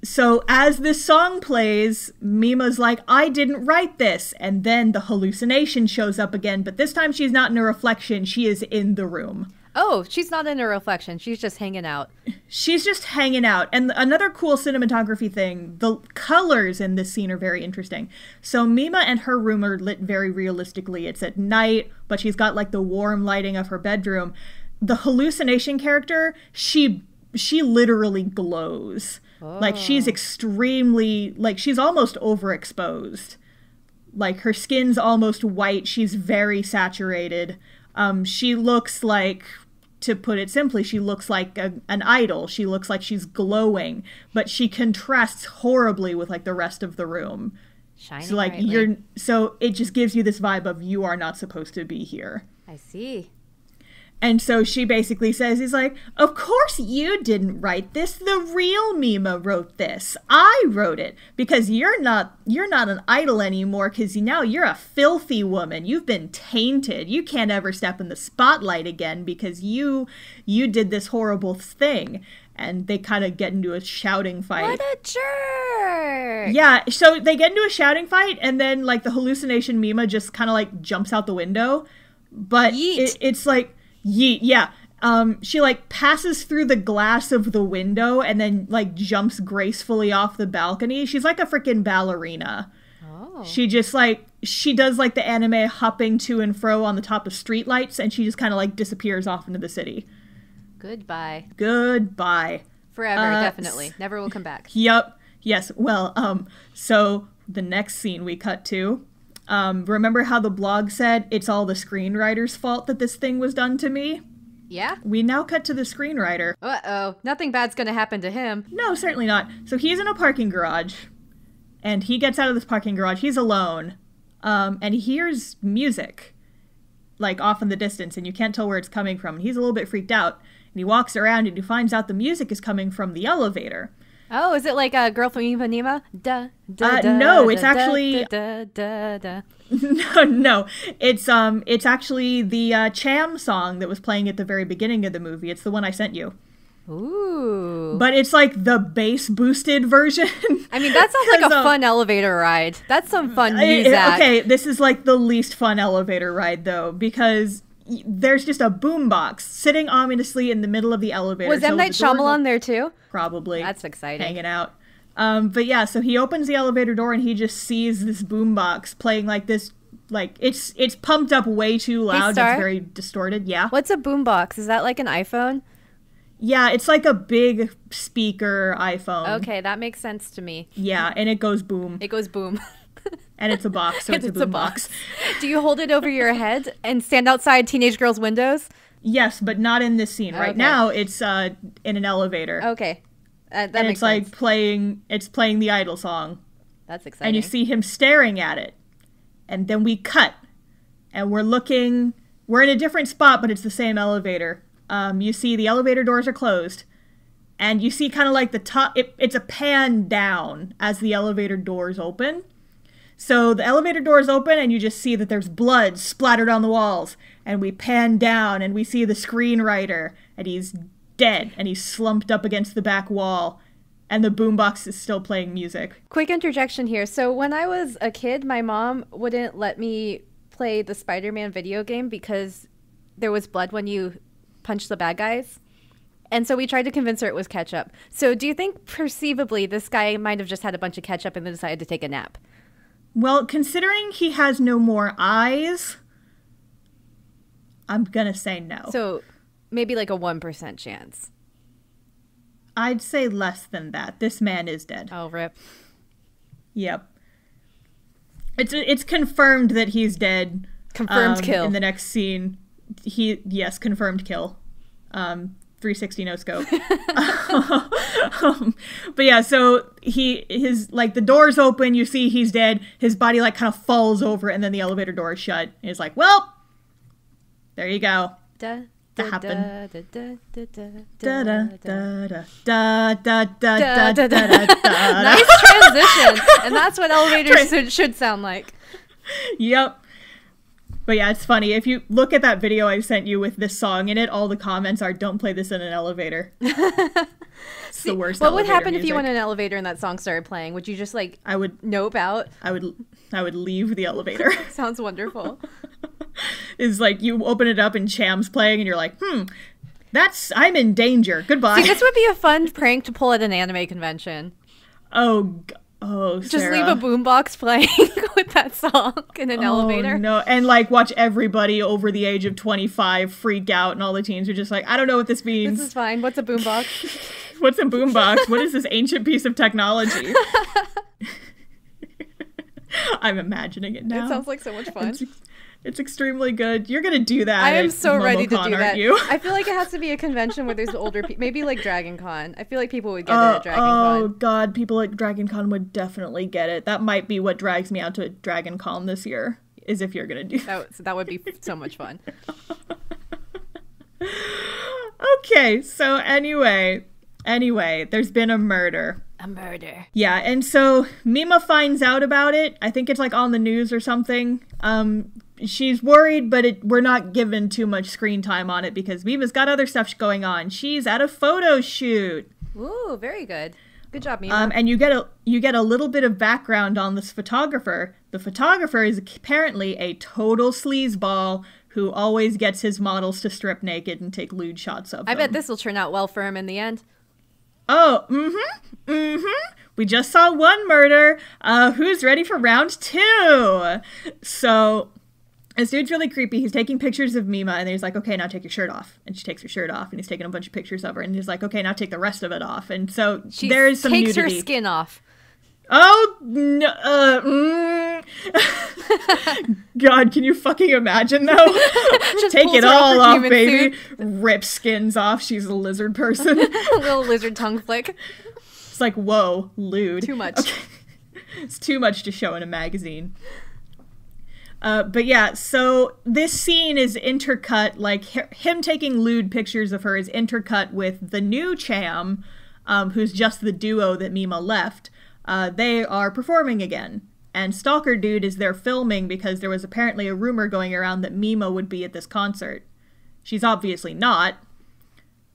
So as this song plays, Mima's like, I didn't write this, and then the hallucination shows up again, but this time she's not in a reflection, she is in the room. Oh, she's not in a reflection, she's just hanging out. She's just hanging out. And another cool cinematography thing, the colors in this scene are very interesting. So Mima and her room are lit very realistically. It's at night, but she's got like the warm lighting of her bedroom. The hallucination character, she literally glows. Oh. Like she's extremely, like she's almost overexposed. Like her skin's almost white. She's very saturated. She looks like, to put it simply, she looks like an idol. She looks like she's glowing, but she contrasts horribly with like the rest of the room. Shining so like brightly. So it just gives you this vibe of you are not supposed to be here. I see. And so she basically says, he's like, of course you didn't write this. The real Mima wrote this. I wrote it because you're not an idol anymore because now you're a filthy woman. You've been tainted. You can't ever step in the spotlight again because you did this horrible thing. And they kind of get into a shouting fight. What a jerk! Yeah, so they get into a shouting fight and then like the hallucination Mima just kind of like jumps out the window. But it's like... Yeet, yeah. She like passes through the glass of the window and then like jumps gracefully off the balcony. She's like a freaking ballerina. Oh. She just like, she does like the anime hopping to and fro on the top of streetlights and she just kind of like disappears off into the city. Goodbye. Goodbye. Forever, definitely. Never will come back. Yep. Yes. Well, so the next scene we cut to, remember how the blog said it's all the screenwriter's fault that this thing was done to me? Yeah? We now cut to the screenwriter. Uh-oh. Nothing bad's gonna happen to him. No, certainly not. So he's in a parking garage, and he gets out of this parking garage. He's alone, and he hears music, like, off in the distance, and you can't tell where it's coming from. And he's a little bit freaked out, and he walks around, and he finds out the music is coming from the elevator. Oh, is it like a Girl from Ipanema? No, it's actually... No, it's actually the Cham song that was playing at the very beginning of the movie. It's the one I sent you. Ooh. But it's like the bass boosted version. I mean, that sounds like a fun elevator ride. That's some fun music. Okay, this is like the least fun elevator ride though, because there's just a boombox sitting ominously in the middle of the elevator. Was M. Night Shyamalan there too? Probably. That's exciting. Hanging out. But yeah, so he opens the elevator door and he just sees this boombox playing like this, like it's pumped up way too loud. It's very distorted. Yeah. What's a boombox? Is that like an iPhone? Yeah, it's like a big speaker iPhone. Okay, that makes sense to me. Yeah, and it goes boom. It goes boom. And it's a box, so it's a boom box. Do you hold it over your head and stand outside teenage girls' windows? Yes, but not in this scene. Right now, it's in an elevator. Okay. That and makes it's like sense. playing the iDOL song. That's exciting. And you see him staring at it. And then we cut. And we're in a different spot, but it's the same elevator. You see the elevator doors are closed. And you see kind of like the top, it's a pan down as the elevator doors open. So the elevator doors open and you just see that there's blood splattered on the walls. And we pan down and we see the screenwriter. And he's dead. And he's slumped up against the back wall. And the boombox is still playing music. Quick interjection here. So when I was a kid, my mom wouldn't let me play the Spider-Man video game because there was blood when you punched the bad guys. And so we tried to convince her it was ketchup. So do you think perceivably this guy might have just had a bunch of ketchup and then decided to take a nap? Well, considering he has no more eyes, I'm gonna say no. So maybe like a 1% chance. I'd say less than that. This man is dead. Oh, rip. Yep. It's confirmed that he's dead. Confirmed kill. In the next scene. Yes, confirmed kill. 360 no scope. But yeah, so the door's open, you see he's dead, his body like kind of falls over, and then the elevator door is shut. And he's like, well, there you go. That happened. Nice transition. And that's what elevators should sound like. Yep. But yeah, it's funny. If you look at that video I sent you with this song in it, all the comments are, don't play this in an elevator. It's the worst. What would happen if you went in an elevator and that song started playing? Would you just like nope out? I would leave the elevator. Sounds wonderful. Is like you open it up and Cham's playing and you're like, I'm in danger. Goodbye. See, this would be a fun prank to pull at an anime convention. Oh, just Sarah. Leave a boombox playing with that song in an elevator. No, and like watch everybody over the age of 25 freak out, and all the teens are just like, I don't know what this means. This is fine. What's a boombox? What's a boombox? What is this ancient piece of technology? I'm imagining it now. It sounds like so much fun. It's extremely good. You're gonna do that. I am so ready to do that. You? I feel like it has to be a convention where there's older people. Maybe like Dragon Con. I feel like people would get it at Dragon Con. Oh god, people at Dragon Con would definitely get it. That might be what drags me out to Dragon Con this year, is if you're gonna do that. That would be so much fun. Okay, so anyway, there's been a murder. A murder. Yeah, and so Mima finds out about it. I think it's like on the news or something. She's worried, but we're not given too much screen time on it because Mima's got other stuff going on. She's at a photo shoot. Ooh, very good. Good job, Mima. And you get a little bit of background on this photographer. The photographer is apparently a total sleazeball who always gets his models to strip naked and take lewd shots of them. I bet this will turn out well for him in the end. Oh, we just saw one murder. Who's ready for round 2? So this dude's really creepy. He's taking pictures of Mima, and then he's like, okay, now take your shirt off. And she takes her shirt off, and he's taking a bunch of pictures of her, and he's like, okay, now take the rest of it off. And so there is some nudity. She takes her skin off. Oh, no, God, can you fucking imagine, though? Take it all off, baby. Suit. Rip skins off. She's a lizard person. A little lizard tongue flick. It's like, whoa, lewd. Too much. Okay. It's too much to show in a magazine. But yeah, so this scene is intercut, like him taking lewd pictures of her is intercut with the new Cham, who's just the duo that Mima left. They are performing again. And Stalker Dude is there filming because there was apparently a rumor going around that Mima would be at this concert. She's obviously not,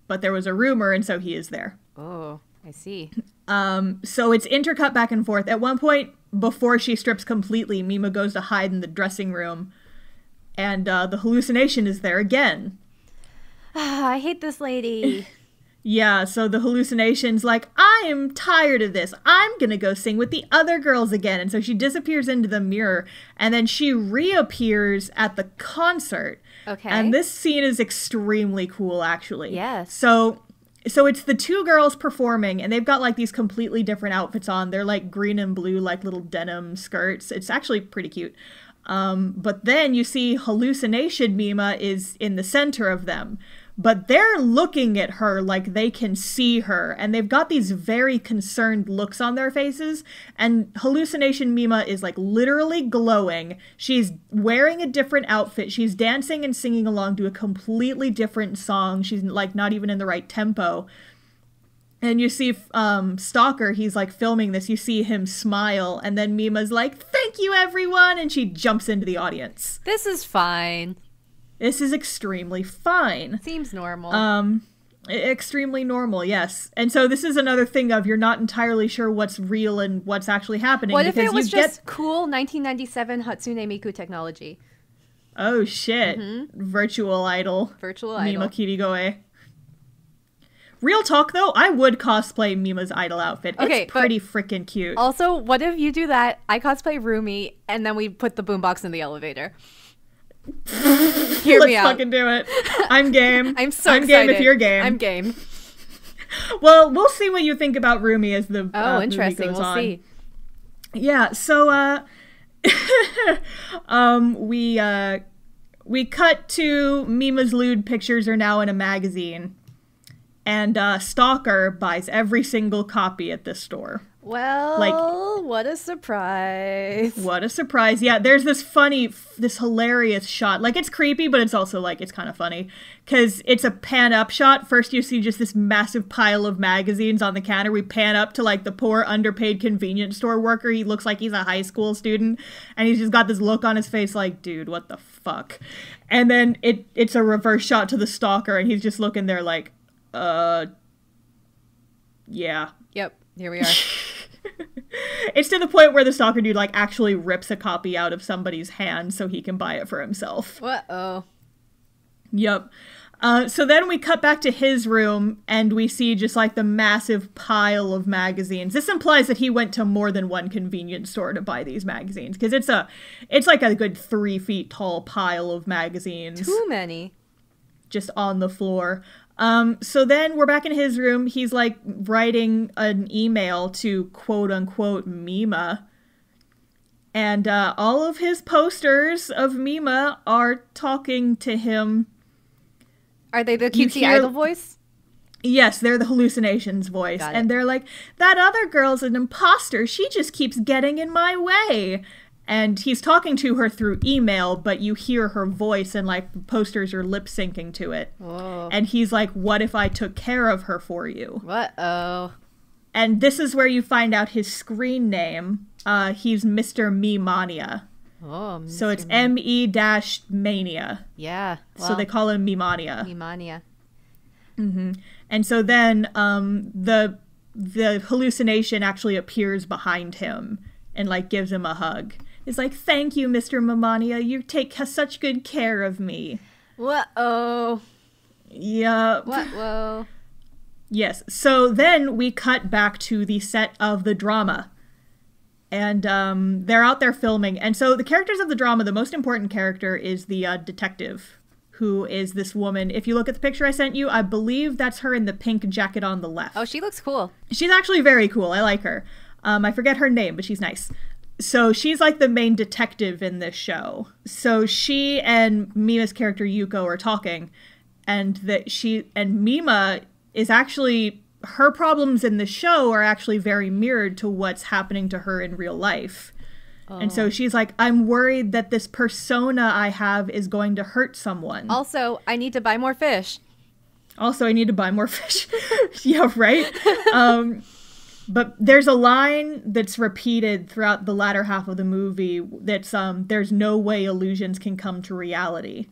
but there was a rumor, and so he is there. Oh, I see. So it's intercut back and forth. At one point, before she strips completely, Mima goes to hide in the dressing room, and the hallucination is there again. I hate this lady. Yeah, so the hallucination's like, I am tired of this. I'm gonna go sing with the other girls again. And so she disappears into the mirror, and then she reappears at the concert. Okay. And this scene is extremely cool, actually. Yes. So it's the two girls performing, and they've got like these completely different outfits on. They're like green and blue, like little denim skirts. It's actually pretty cute. But then you see hallucination Mima is in the center of them. But they're looking at her like they can see her, and they've got these very concerned looks on their faces, and hallucination Mima is like literally glowing. She's wearing a different outfit. She's dancing and singing along to a completely different song. She's like not even in the right tempo. And you see Stalker, he's like filming this. You see him smile, and then Mima's like, thank you everyone, and she jumps into the audience. This is fine. This is extremely fine. Seems normal. Extremely normal, yes. And so this is another thing of you're not entirely sure what's real and what's actually happening. What if it was just cool 1997 Hatsune Miku technology? Oh, shit. Virtual idol. Virtual idol. Mima Kirigoe. Real talk, though, I would cosplay Mima's idol outfit. It's pretty freaking cute. Also, what if you do that? I cosplay Rumi, and then we put the boombox in the elevator. Hear me out. Let's fucking do it. I'm game. I'm excited. game if you're game. I'm game. Well, we'll see what you think about Rumi as the interesting. Movie goes we'll on. See. Yeah. So we cut to Mima's lewd pictures are now in a magazine, and Stalker buys every single copy at this store. Well, what a surprise. What a surprise. Yeah, there's this hilarious shot. Like, it's creepy, but it's also, like, it's kind of funny. Because it's a pan-up shot. First, you see just this massive pile of magazines on the counter. We pan up to, like, the poor, underpaid convenience store worker. He looks like he's a high school student. And he's just got this look on his face like, dude, what the fuck? And then it's a reverse shot to the stalker, and he's just looking there like, yeah. Yep, here we are. It's to the point where the stalker dude, like, actually rips a copy out of somebody's hand so he can buy it for himself. Uh-oh. Yep. So then we cut back to his room, and we see just, like, the massive pile of magazines. This implies that he went to more than one convenience store to buy these magazines, because it's like a good 3 feet tall pile of magazines. Too many. Just on the floor. So then we're back in his room. He's, like, writing an email to quote-unquote Mima. And all of his posters of Mima are talking to him. Are they the cutesy idol voice? Yes, they're the hallucinations voice. And they're like, that other girl's an imposter. She just keeps getting in my way. And he's talking to her through email, but you hear her voice and, like, the posters are lip syncing to it. Whoa. And he's like, what if I took care of her for you? Uh-oh. And this is where you find out his screen name. He's Mr. Me-Mania. Oh, Mr. So it's M-E-Mania. Yeah. Well, so they call him Me-Mania. Me-Mania. Mm-hmm. And so then the hallucination actually appears behind him and, like, gives him a hug. It's like, thank you, Mr. Me-Mania. You take such good care of me. What-oh. Yep. What-whoa. Yes. So then we cut back to the set of the drama. And they're out there filming. And so the characters of the drama, the most important character is the detective, who is this woman. If you look at the picture I sent you, I believe that's her in the pink jacket on the left. Oh, she looks cool. She's actually very cool. I like her. I forget her name, but she's nice. So she's, like, the main detective in this show. So she and Mima's character Yuko are talking, and Mima is actually, her problems in the show are actually very mirrored to what's happening to her in real life. Oh. And so she's like, I'm worried that this persona I have is going to hurt someone. Also, I need to buy more fish. Yeah, right? But there's a line that's repeated throughout the latter half of the movie that's, there's no way illusions can come to reality.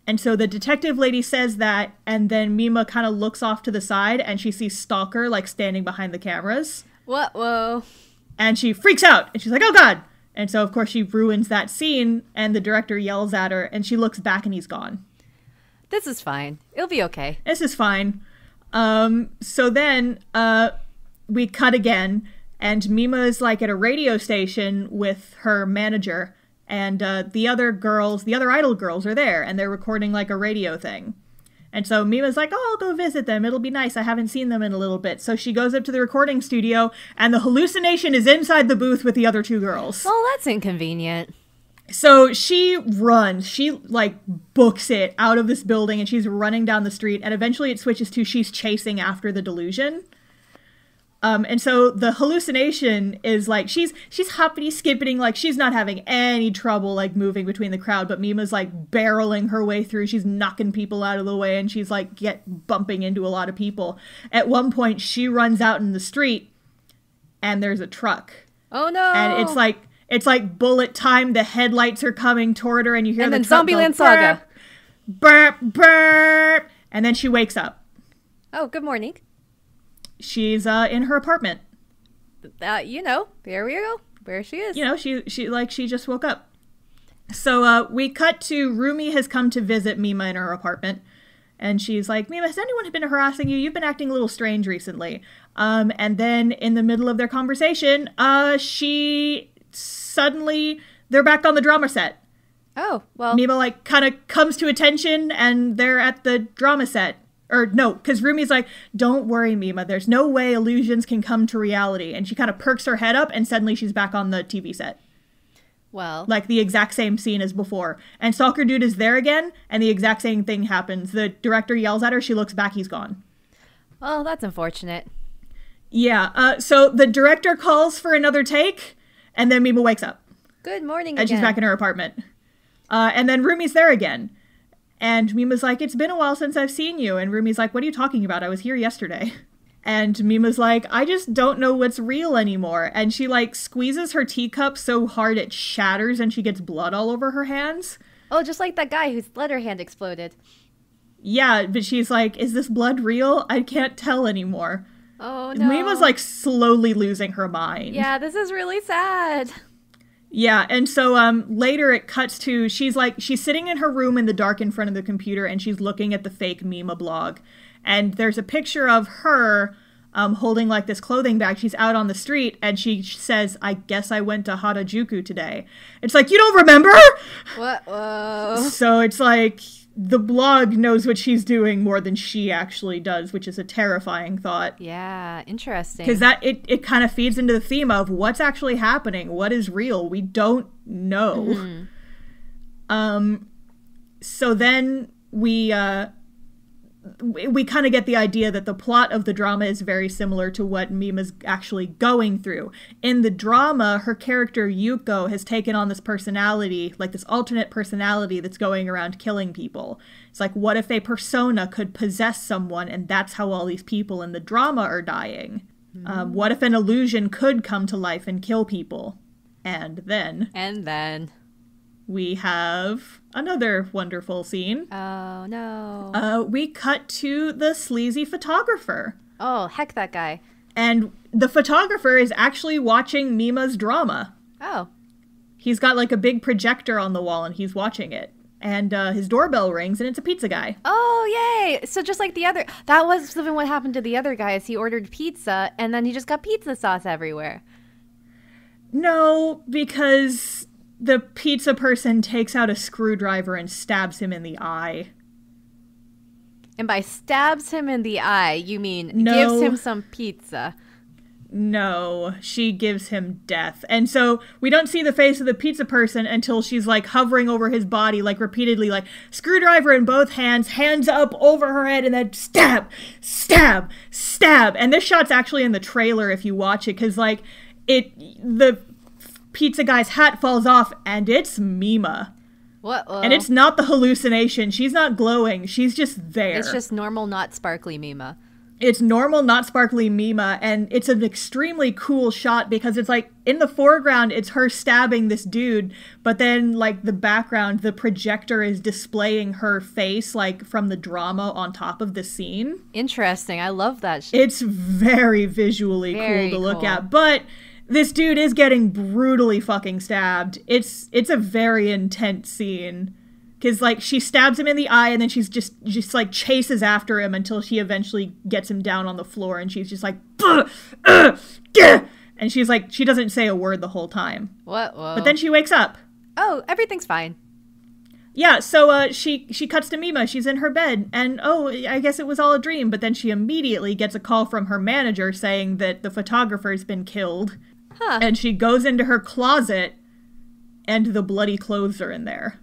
And so the detective lady says that, and then Mima kind of looks off to the side, and she sees Stalker, like, standing behind the cameras. What? Whoa. And she freaks out, and she's like, oh god! And so, of course, she ruins that scene, and the director yells at her, and she looks back, and he's gone. This is fine. It'll be okay. This is fine. So then, we cut again, and Mima is, like, at a radio station with her manager, and the other idol girls are there, and they're recording, like, a radio thing. And so Mima's like, oh, I'll go visit them. It'll be nice. I haven't seen them in a little bit. So she goes up to the recording studio, and the hallucination is inside the booth with the other two girls. Well, that's inconvenient. So she runs. She, like, books it out of this building, and she's running down the street, and eventually it switches to she's chasing after the delusion. And so the hallucination is, like, she's hoppity skipping, like, she's not having any trouble, like, moving between the crowd, but Mima's, like, barreling her way through. She's knocking people out of the way, and she's, like, bumping into a lot of people. At one point, she runs out in the street, and there's a truck. Oh, no! And it's like bullet time. The headlights are coming toward her, and you hear the truck go, Zombieland Saga. Burp, burp, burp, and then she wakes up. Oh, good morning. She's in her apartment. There we go. Where she is. She just woke up. So we cut to Rumi has come to visit Mima in her apartment. And she's like, Mima, has anyone been harassing you? You've been acting a little strange recently. And then in the middle of their conversation, they're back on the drama set. Oh, well. Mima, like, kind of comes to attention, and they're at the drama set. Or, no, because Rumi's like, don't worry, Mima. There's no way illusions can come to reality. And she kind of perks her head up, and suddenly she's back on the TV set. Well. Like, the exact same scene as before. And Stalker Dude is there again, and the exact same thing happens. The director yells at her, she looks back, he's gone. Well, that's unfortunate. Yeah, so the director calls for another take, and then Mima wakes up. Good morning and she's back in her apartment. And then Rumi's there again. And Mima's like, it's been a while since I've seen you. And Rumi's like, what are you talking about? I was here yesterday. And Mima's like, I just don't know what's real anymore. And she, like, squeezes her teacup so hard it shatters and she gets blood all over her hands. Oh, just like that guy whose letter hand exploded. Yeah, but she's like, is this blood real? I can't tell anymore. Oh, no. Mima's, like, slowly losing her mind. Yeah, this is really sad. Yeah, and so later it cuts to, she's sitting in her room in the dark in front of the computer, and she's looking at the fake Mima blog. And there's a picture of her holding, like, this clothing bag. She's out on the street, and she says, I guess I went to Harajuku today. It's like, you don't remember? What? Whoa. So it's like, the blog knows what she's doing more than she actually does, which is a terrifying thought. Yeah, interesting. Because it kind of feeds into the theme of what's actually happening, what is real. We don't know. Mm-hmm. So then we kind of get the idea that the plot of the drama is very similar to what Mima's actually going through. In the drama, her character Yuko has taken on this personality, like this alternate personality that's going around killing people. It's like, what if a persona could possess someone and that's how all these people in the drama are dying? Mm-hmm. What if an illusion could come to life and kill people? And then we have another wonderful scene. Oh, no. We cut to the sleazy photographer. Oh, heck that guy. And the photographer is actually watching Mima's drama. Oh. He's got, like, a big projector on the wall, and he's watching it. And his doorbell rings, and it's a pizza guy. Oh, yay! So just like the other... That was even what happened to the other guy, is he ordered pizza, and then he just got pizza sauce everywhere. No, because... the pizza person takes out a screwdriver and stabs him in the eye. And by stabs him in the eye, you mean no, gives him some pizza. No, she gives him death. And so we don't see the face of the pizza person until she's, like, hovering over his body, like, repeatedly, like, screwdriver in both hands, hands up over her head, and then stab, stab, stab. And this shot's actually in the trailer if you watch it, because, like, the pizza guy's hat falls off, and it's Mima. What? And it's not the hallucination. She's not glowing. She's just there. It's just normal, not sparkly Mima. It's normal, not sparkly Mima, and it's an extremely cool shot because it's like, in the foreground, it's her stabbing this dude, but then, like, the background, the projector is displaying her face, like, from the drama on top of the scene. Interesting. I love that. It's very visually cool to look at, but... this dude is getting brutally fucking stabbed. It's a very intense scene. Because, like, she stabs him in the eye and then she's just like, chases after him until she eventually gets him down on the floor and she's just like, and she's like, she doesn't say a word the whole time. What? Whoa. But then she wakes up. Oh, everything's fine. Yeah, so she cuts to Mima. She's in her bed, and I guess it was all a dream. But then she immediately gets a call from her manager saying that the photographer's been killed. Huh. And she goes into her closet, and the bloody clothes are in there.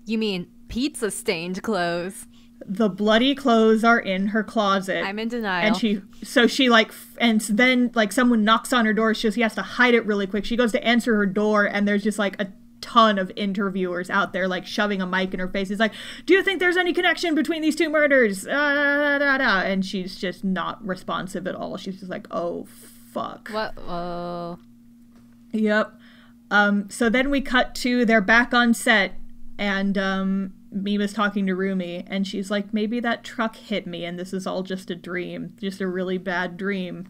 You mean pizza-stained clothes? The bloody clothes are in her closet. I'm in denial. And then someone knocks on her door, so she has to hide it really quick. She goes to answer her door, and there's just, like, a ton of interviewers out there, like, shoving a mic in her face. It's like, do you think there's any connection between these two murders? And she's just not responsive at all. She's just like, oh, fuck. What? Oh. Yep. So then we cut to, they're back on set, and Mima's talking to Rumi, and she's like, maybe that truck hit me and this is all just a dream, just a really bad dream.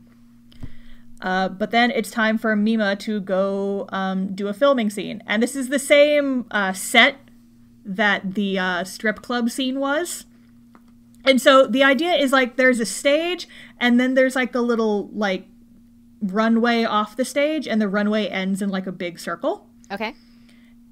But then it's time for Mima to go do a filming scene. And this is the same set that the strip club scene was. And so the idea is, like, there's a stage, and then there's, like, a little, like, runway off the stage, and the runway ends in, like, a big circle. Okay.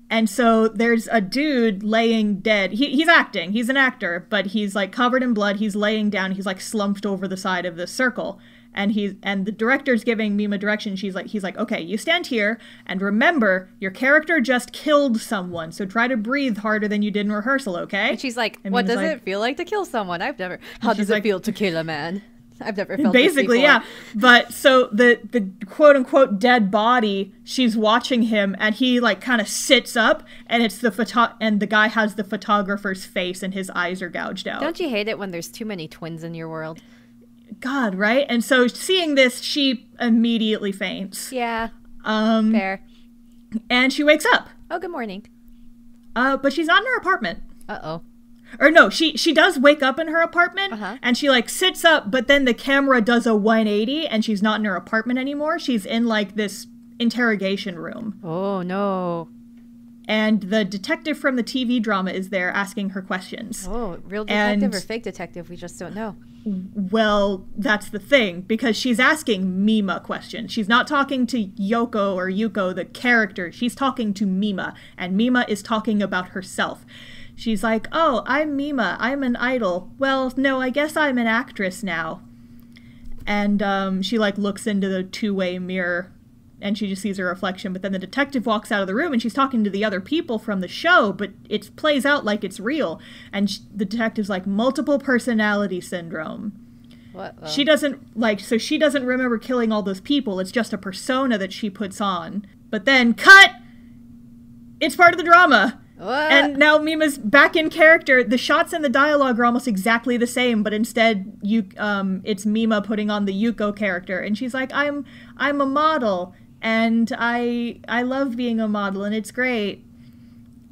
And so there's a dude laying dead. He's acting. He's an actor, but he's, like, covered in blood. He's laying down. He's, like, slumped over the side of the circle. And the director's giving Mima direction. He's like, okay, you stand here, and remember, your character just killed someone, so try to breathe harder than you did in rehearsal, okay? And she's like, what does it feel like to kill someone? How does it feel to kill a man? I've never felt basically, this before. Yeah. But so the quote-unquote dead body, she's watching him, and he, like, kind of sits up, and it's and the guy has the photographer's face, and his eyes are gouged out. Don't you hate it when there's too many twins in your world? God, right? And so seeing this, she immediately faints. Yeah. Fair. And she wakes up. Oh, good morning. But she's not in her apartment. Uh-oh. Or no, she does wake up in her apartment, and she, like, sits up, but then the camera does a 180, and she's not in her apartment anymore. She's in, like, this interrogation room. Oh, no. And the detective from the TV drama is there asking her questions. Oh, real detective or fake detective? We just don't know. Well, that's the thing, because she's asking Mima questions. She's not talking to Yoko or Yuko, the character. She's talking to Mima, and Mima is talking about herself. She's like, oh, I'm Mima. I'm an idol. Well, no, I guess I'm an actress now. And she, like, looks into the two-way mirror, and she just sees her reflection. But then the detective walks out of the room, and she's talking to the other people from the show, but it plays out like it's real. And the detective's like, multiple personality syndrome. What? She doesn't, like, so she doesn't remember killing all those people. It's just a persona that she puts on. But then, cut! It's part of the drama. What? And now Mima's back in character. The shots and the dialogue are almost exactly the same, but instead it's Mima putting on the Yuko character, and she's like, I'm a model, and I love being a model, and it's great.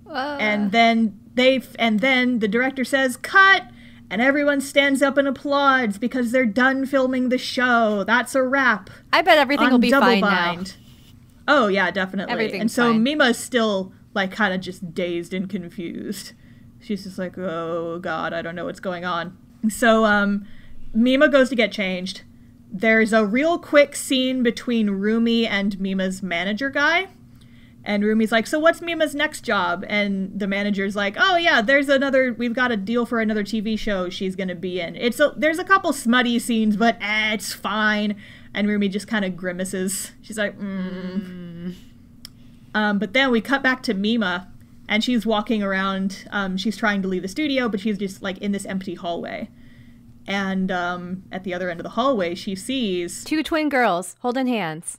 And then the director says, cut! And everyone stands up and applauds because they're done filming the show. That's a wrap. I bet everything will be fine now. Oh yeah, definitely. Everything's so fine. Mima's still, like, kind of just dazed and confused. She's just like, oh god, I don't know what's going on. So Mima goes to get changed. There's a real quick scene between Rumi and Mima's manager guy. And Rumi's like, so what's Mima's next job? And the manager's like, oh yeah, we've got a deal for another TV show she's gonna be in. There's a couple smutty scenes, but it's fine. And Rumi just kind of grimaces. She's like, But then we cut back to Mima, and she's walking around. She's trying to leave the studio, but she's just, like, in this empty hallway. And at the other end of the hallway, she sees... two twin girls holding hands.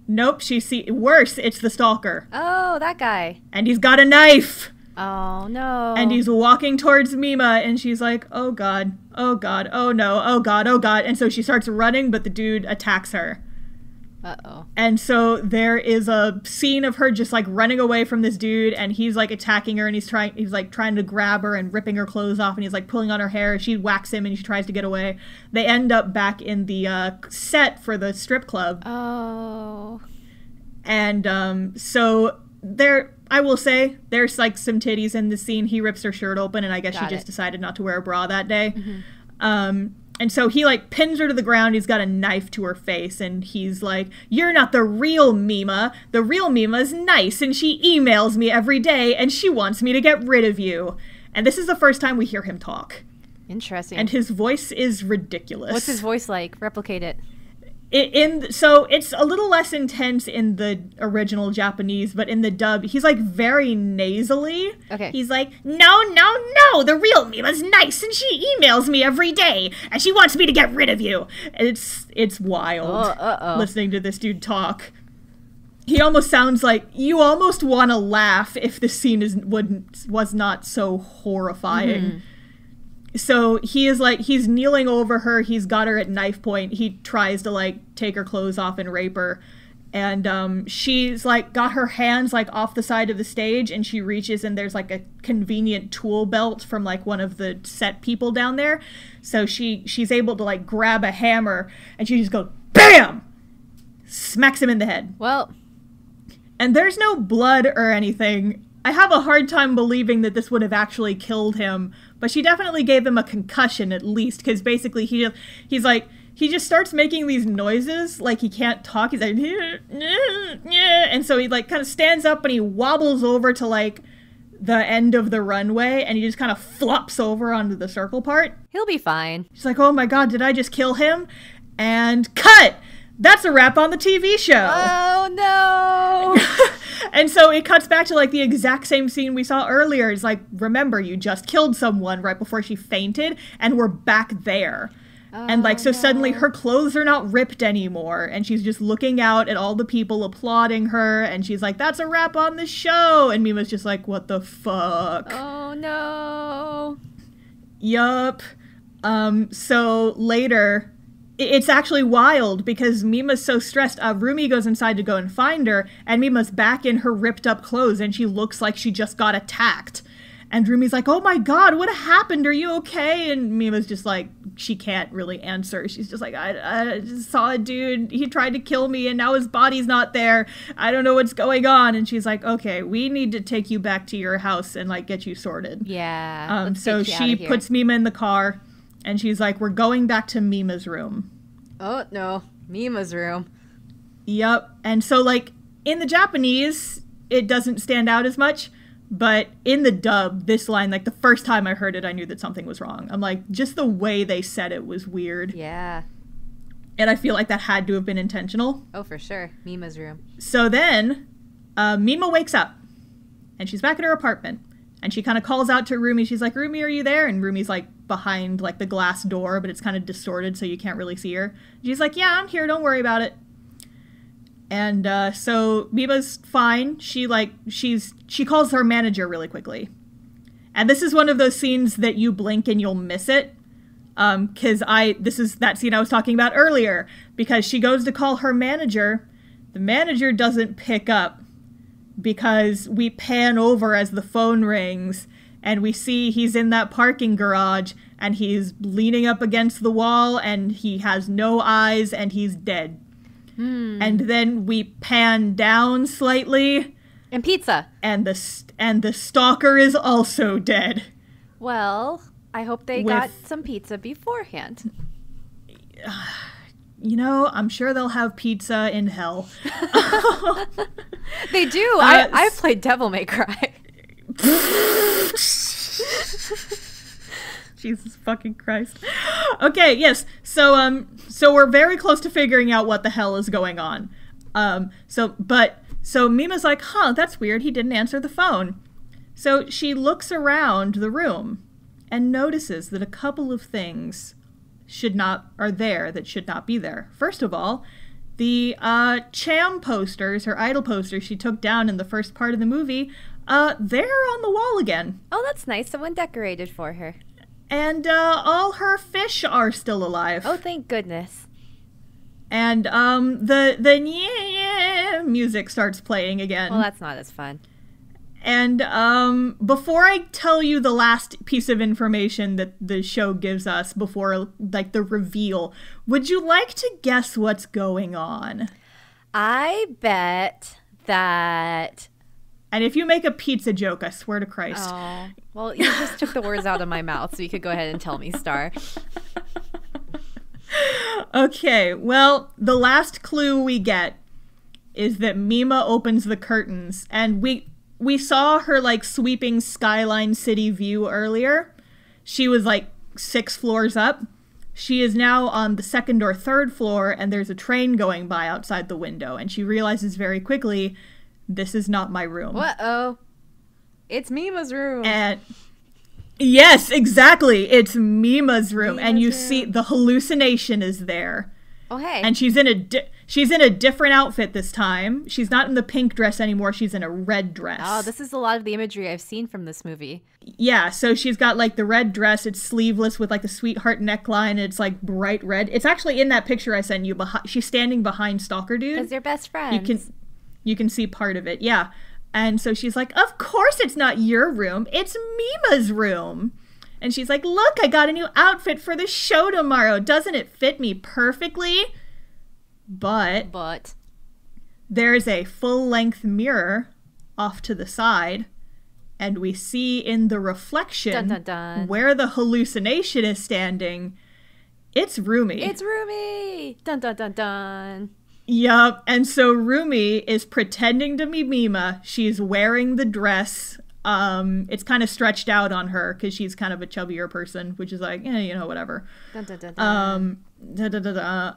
Nope, worse, it's the stalker. Oh, that guy. And he's got a knife! Oh, no. And he's walking towards Mima, and she's like, oh god, oh god, oh no, oh god, oh god. And so she starts running, but the dude attacks her. Uh-oh. And so there is a scene of her just, like, running away from this dude, and he's, like, attacking her, and he's trying to grab her and ripping her clothes off, and he's, like, pulling on her hair. She whacks him, and she tries to get away. They end up back in the set for the strip club. Oh. And so I will say, there's, like, some titties in the scene. He rips her shirt open, and I guess she just decided not to wear a bra that day. Mm-hmm. And so he, like, pins her to the ground. He's got a knife to her face, and he's like, you're not the real Mima. The real Mima's nice, and she emails me every day, and she wants me to get rid of you. And this is the first time we hear him talk. Interesting. And his voice is ridiculous. What's his voice like? Replicate it. So it's a little less intense in the original Japanese, but in the dub, he's, like, very nasally. Okay. He's like, no, the real Mima's nice, and she emails me every day, and she wants me to get rid of you. It's wild listening to this dude talk. He almost sounds like, you almost want to laugh if the scene was not so horrifying. Mm-hmm. So he is, like, he's kneeling over her, he's got her at knife point, he tries to, like, take her clothes off and rape her, And she's like got her hands like off the side of the stage, and she reaches and there's like a convenient tool belt from like one of the set people down there. So she's able to like grab a hammer, and she just goes BAM! Smacks him in the head. Well. And there's no blood or anything. I have a hard time believing that this would have actually killed him, but she definitely gave him a concussion at least, because basically he just starts making these noises like he can't talk. He's like, and so he like kind of stands up and he wobbles over to like the end of the runway, and he just kind of flops over onto the circle part. He'll be fine. She's like, oh my god, did I just kill him? And cut! That's a wrap on the TV show. Oh no! And so it cuts back to like the exact same scene we saw earlier. It's like, remember, you just killed someone right before she fainted, and we're back there. And like, so suddenly her clothes are not ripped anymore, and she's just looking out at all the people applauding her, and she's like, that's a wrap on the show. And Mima's just like, what the fuck? Oh no. Yup. So later, it's actually wild because Mima's so stressed. Rumi goes inside to go and find her, and Mima's back in her ripped up clothes, and she looks like she just got attacked. And Rumi's like, oh my god, what happened? Are you okay? And Mima's just like, she can't really answer. She's just like, I just saw a dude. He tried to kill me, and now his body's not there. I don't know what's going on. And she's like, okay, we need to take you back to your house and like get you sorted. Yeah. So she puts Mima in the car, and she's like, we're going back to Mima's room. Oh no, Mima's room. Yep. And so like in the Japanese, it doesn't stand out as much. But in the dub, this line, like the first time I heard it, I knew that something was wrong. I'm like, just the way they said it was weird. Yeah. And I feel like that had to have been intentional. Oh, for sure. Mima's room. So then, Mima wakes up. And she's back at her apartment. And she kind of calls out to Rumi. She's like, Rumi, are you there? And Rumi's like behind like the glass door, but it's kind of distorted so you can't really see her. She's like, yeah, I'm here. Don't worry about it. And so Mima's fine. She calls her manager really quickly. And this is one of those scenes that you blink and you'll miss it. Because this is that scene I was talking about earlier. Because she goes to call her manager. The manager doesn't pick up. Because we pan over as the phone rings. And we see he's in that parking garage. And he's leaning up against the wall. And he has no eyes. And he's dead. And then we pan down slightly. And pizza. And the stalker is also dead. Well, I hope they got some pizza beforehand. You know, I'm sure they'll have pizza in hell. They do. I've played Devil May Cry. Jesus fucking Christ. Okay, yes. So we're very close to figuring out what the hell is going on. So Mima's like, huh, that's weird. He didn't answer the phone. So she looks around the room and notices that a couple of things are there that should not be there. First of all, the Cham posters, her idol posters she took down in the first part of the movie, they're on the wall again. Oh, that's nice. Someone decorated for her. And all her fish are still alive. Oh, thank goodness. And the music starts playing again. Well, that's not as fun. And before I tell you the last piece of information that the show gives us before like the reveal, would you like to guess what's going on? I bet that... And if you make a pizza joke, I swear to Christ. Oh, well, you just took the words out of my mouth, so you could go ahead and tell me, Star. Okay, well, the last clue we get is that Mima opens the curtains, and we saw her, like, sweeping Skyline City view earlier. She was, like, 6 floors up. She is now on the 2nd or 3rd floor, and there's a train going by outside the window, and she realizes very quickly... This is not my room. Uh-oh. It's Mima's room. And yes, exactly. It's Mima's room. And you see the hallucination is there. Oh, hey. And she's in She's in a different outfit this time. She's not in the pink dress anymore. She's in a red dress. Oh, this is a lot of the imagery I've seen from this movie. Yeah, so she's got like the red dress. It's sleeveless with like the sweetheart neckline. And it's like bright red. It's actually in that picture I sent you. She's standing behind Stalker Dude. Because they're best friends. You can see part of it. Yeah. And so she's like, of course it's not your room. It's Mima's room. And she's like, look, I got a new outfit for the show tomorrow. Doesn't it fit me perfectly? But there's a full-length mirror off to the side, and we see in the reflection dun, dun, dun. Where the hallucination is standing, it's Rumi. It's Rumi! Dun dun dun dun. Yup, and so Rumi is pretending to be Mima. She's wearing the dress. It's kind of stretched out on her because she's kind of a chubbier person, which is like, whatever. Dun, dun, dun, dun.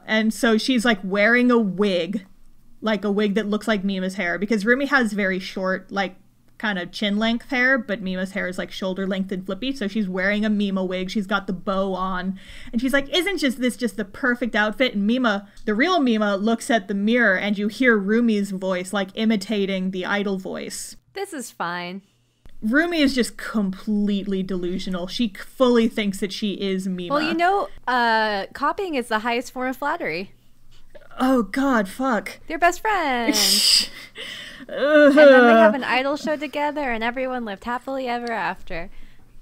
And so she's like wearing a wig, like a wig that looks like Mima's hair, because Rumi has very short, like kind of chin length hair, but Mima's hair is like shoulder length and flippy. So she's wearing a Mima wig. She's got the bow on, and she's like, isn't this just the perfect outfit? And Mima, the real Mima, looks at the mirror, and you hear Rumi's voice like imitating the iDOL voice. This is fine. Rumi is just completely delusional. She fully thinks that she is Mima. Well, copying is the highest form of flattery. Oh, God, fuck. They're best friends. And then they have an iDOL show together, and everyone lived happily ever after.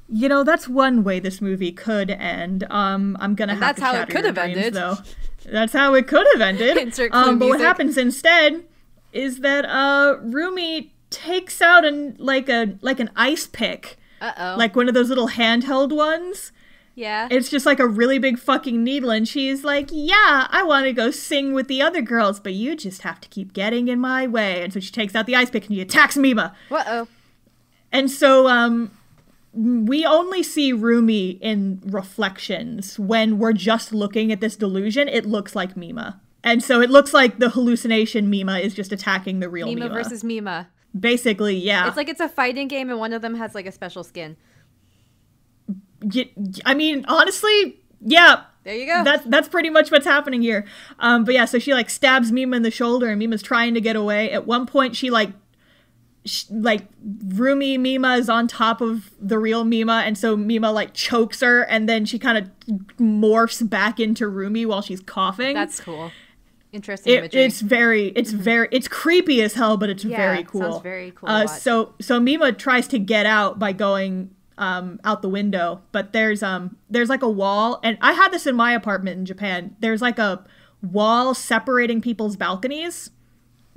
That's one way this movie could end. I'm gonna have to shatter your dreams, though. That's how it could have ended. Insert clue music. But what happens instead is that Rumi takes out an ice pick. Uh-oh. Like one of those little handheld ones. Yeah. It's just like a really big fucking needle, and she's like, yeah, I want to go sing with the other girls, but you just have to keep getting in my way. And so she takes out the ice pick and she attacks Mima. Uh-oh. And so we only see Rumi in reflections. When we're just looking at this delusion, it looks like Mima. And so it looks like the hallucination Mima is just attacking the real Mima. Mima versus Mima. Basically, yeah. It's like it's a fighting game and one of them has like a special skin. I mean, honestly, yeah. There you go. That's pretty much what's happening here. But yeah, so she like stabs Mima in the shoulder, and Mima's trying to get away. At one point, she Rumi Mima is on top of the real Mima, and so Mima like chokes her, and then she kind of morphs back into Rumi while she's coughing. That's cool. Interesting imagery. It's creepy as hell, but it's very cool. Sounds very cool to watch. So Mima tries to get out by going out the window, but there's like a wall, and I had this in my apartment in Japan. There's like a wall separating people's balconies.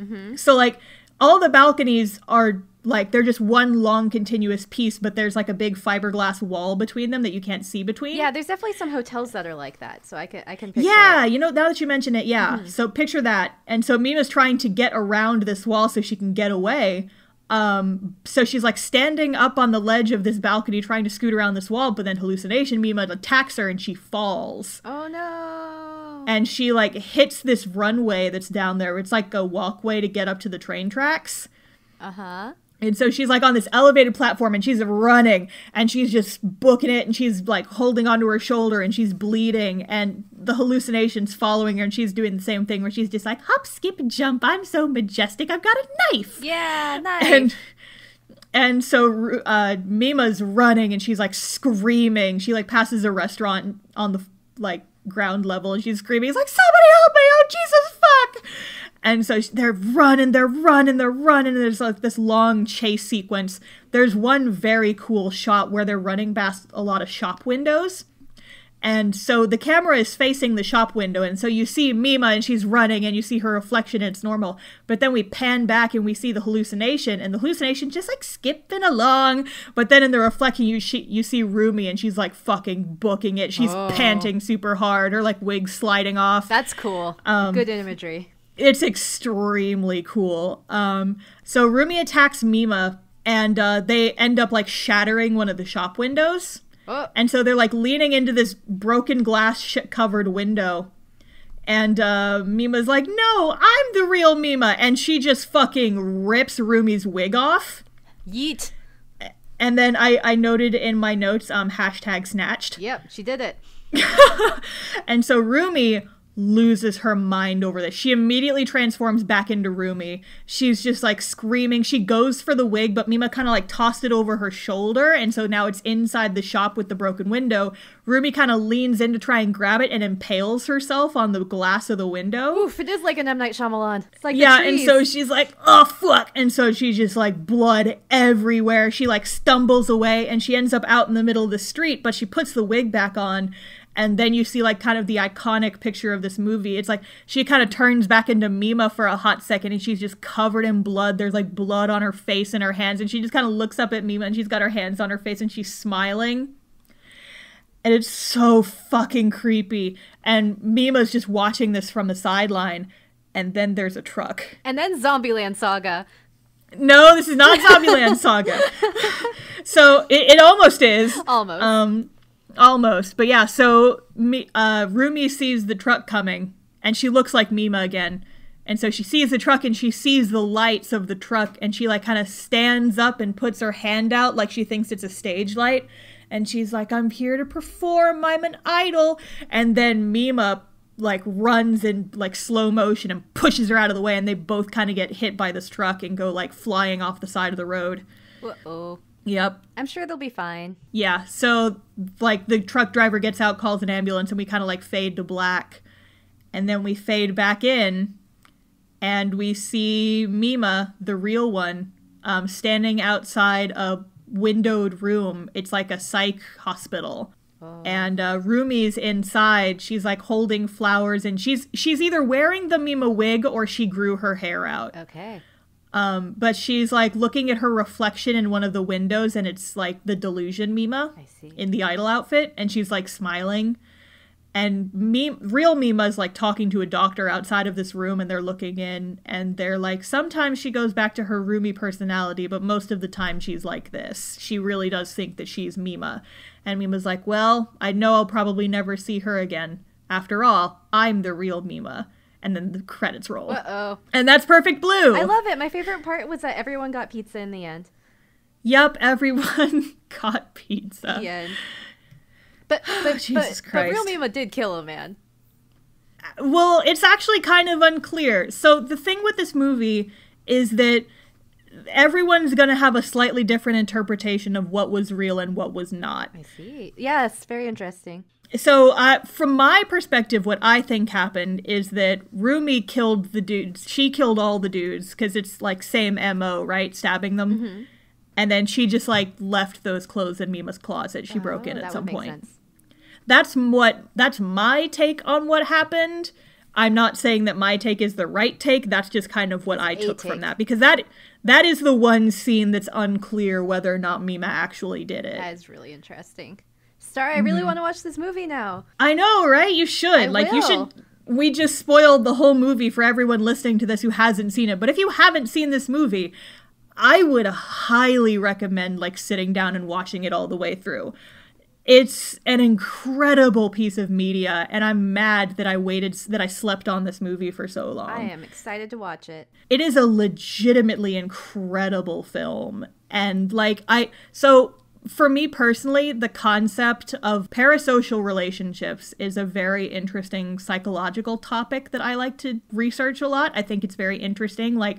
Mm-hmm. So like all the balconies are like, they're just one long continuous piece, but there's like a big fiberglass wall between them that you can't see between. Yeah, there's definitely some hotels that are like that, so I can picture yeah, it. now that you mention it, yeah. Mm-hmm. So picture that. And so Mima's trying to get around this wall so she can get away. So she's like standing up on the ledge of this balcony trying to scoot around this wall, but then hallucination Mima attacks her and she falls. Oh no. And she like hits this runway that's down there. It's like a walkway to get up to the train tracks. Uh-huh. And so she's like on this elevated platform and she's running and she's just booking it and she's like holding onto her shoulder and she's bleeding and the hallucination's following her and she's doing the same thing where she's just like, hop, skip, and jump. I'm so majestic. I've got a knife. Yeah, knife. And so Mima's running and she's like screaming. She like passes a restaurant on the like ground level and she's screaming. It's like, somebody help me. Oh, Jesus, fuck. And so they're running, and there's like this long chase sequence. There's one very cool shot where they're running past a lot of shop windows. And so the camera is facing the shop window, and so you see Mima and she's running and you see her reflection and it's normal. But then we pan back and we see the hallucination, and the hallucination just like skipping along. But then in the reflection you see Rumi and she's like fucking booking it. She's panting super hard, her like wig sliding off. That's cool. Good imagery. It's extremely cool. So Rumi attacks Mima, and they end up like shattering one of the shop windows. Oh. And so they're like leaning into this broken glass shit-covered window. And Mima's like, no, I'm the real Mima. And she just fucking rips Rumi's wig off. Yeet. And then I noted in my notes, hashtag snatched. Yep, she did it. And so Rumi loses her mind over this. She immediately transforms back into Rumi. She's just like screaming. She goes for the wig, but Mima kind of like tossed it over her shoulder, and so now it's inside the shop with the broken window. Rumi kind of leans in to try and grab it and impales herself on the glass of the window. Oof, it is like an M. Night Shyamalan. It's like yeah, and so she's like, oh fuck, and so she's just like blood everywhere. She like stumbles away and she ends up out in the middle of the street, but she puts the wig back on. And then you see like kind of the iconic picture of this movie. It's like she kind of turns back into Mima for a hot second and she's just covered in blood. There's like blood on her face and her hands. And she just kind of looks up at Mima and she's got her hands on her face and she's smiling. And it's so fucking creepy. And Mima's just watching this from the sideline. And then there's a truck. And then Zombieland Saga. No, this is not Zombieland Saga. So it almost is. Almost. Almost. But yeah, so Rumi sees the truck coming, and she looks like Mima again. And so she sees the truck, and she sees the lights of the truck, and she, like, kind of stands up and puts her hand out like she thinks it's a stage light. And she's like, I'm here to perform. I'm an idol. And then Mima, like, runs in, like, slow motion and pushes her out of the way, and they both kind of get hit by this truck and go, like, flying off the side of the road. Uh-oh. Yep. I'm sure they'll be fine. Yeah, so, like, the truck driver gets out, calls an ambulance, and we kind of, like, fade to black. And then we fade back in, and we see Mima, the real one, standing outside a windowed room. It's like a psych hospital. Oh. And Rumi's inside. She's, like, holding flowers, and she's either wearing the Mima wig or she grew her hair out. Okay. But she's like looking at her reflection in one of the windows, and it's like the delusion Mima in the iDOL outfit, and she's like smiling. And real Mima's like talking to a doctor outside of this room, and they're looking in, and they're like, sometimes she goes back to her Rumi personality, but most of the time she's like this. She really does think that she's Mima. And Mima's like, well, I know I'll probably never see her again. After all, I'm the real Mima. And then the credits roll. Uh-oh. And that's Perfect Blue. I love it. My favorite part was that everyone got pizza in the end. Yep, everyone got pizza. The end. But real Mima did kill a man. Well, it's actually kind of unclear. So the thing with this movie is that everyone's going to have a slightly different interpretation of what was real and what was not. I see. Yes, very interesting. So, from my perspective, what I think happened is that Rumi killed the dudes. She killed all the dudes, because it's, like, same MO, right? Stabbing them. Mm-hmm. And then she just, like, left those clothes in Mima's closet. She broke in at some point. That's my take on what happened. I'm not saying that my take is the right take. That's just kind of what I took from that. Because that is the one scene that's unclear whether or not Mima actually did it. That is really interesting. Star, I really want to watch this movie now. I know, right? You should. You should. We just spoiled the whole movie for everyone listening to this who hasn't seen it. But if you haven't seen this movie, I would highly recommend, like, sitting down and watching it all the way through. It's an incredible piece of media, and I'm mad that I slept on this movie for so long. I am excited to watch it. It is a legitimately incredible film. And, like, for me personally, the concept of parasocial relationships is a very interesting psychological topic that I like to research a lot. I think it's very interesting, like,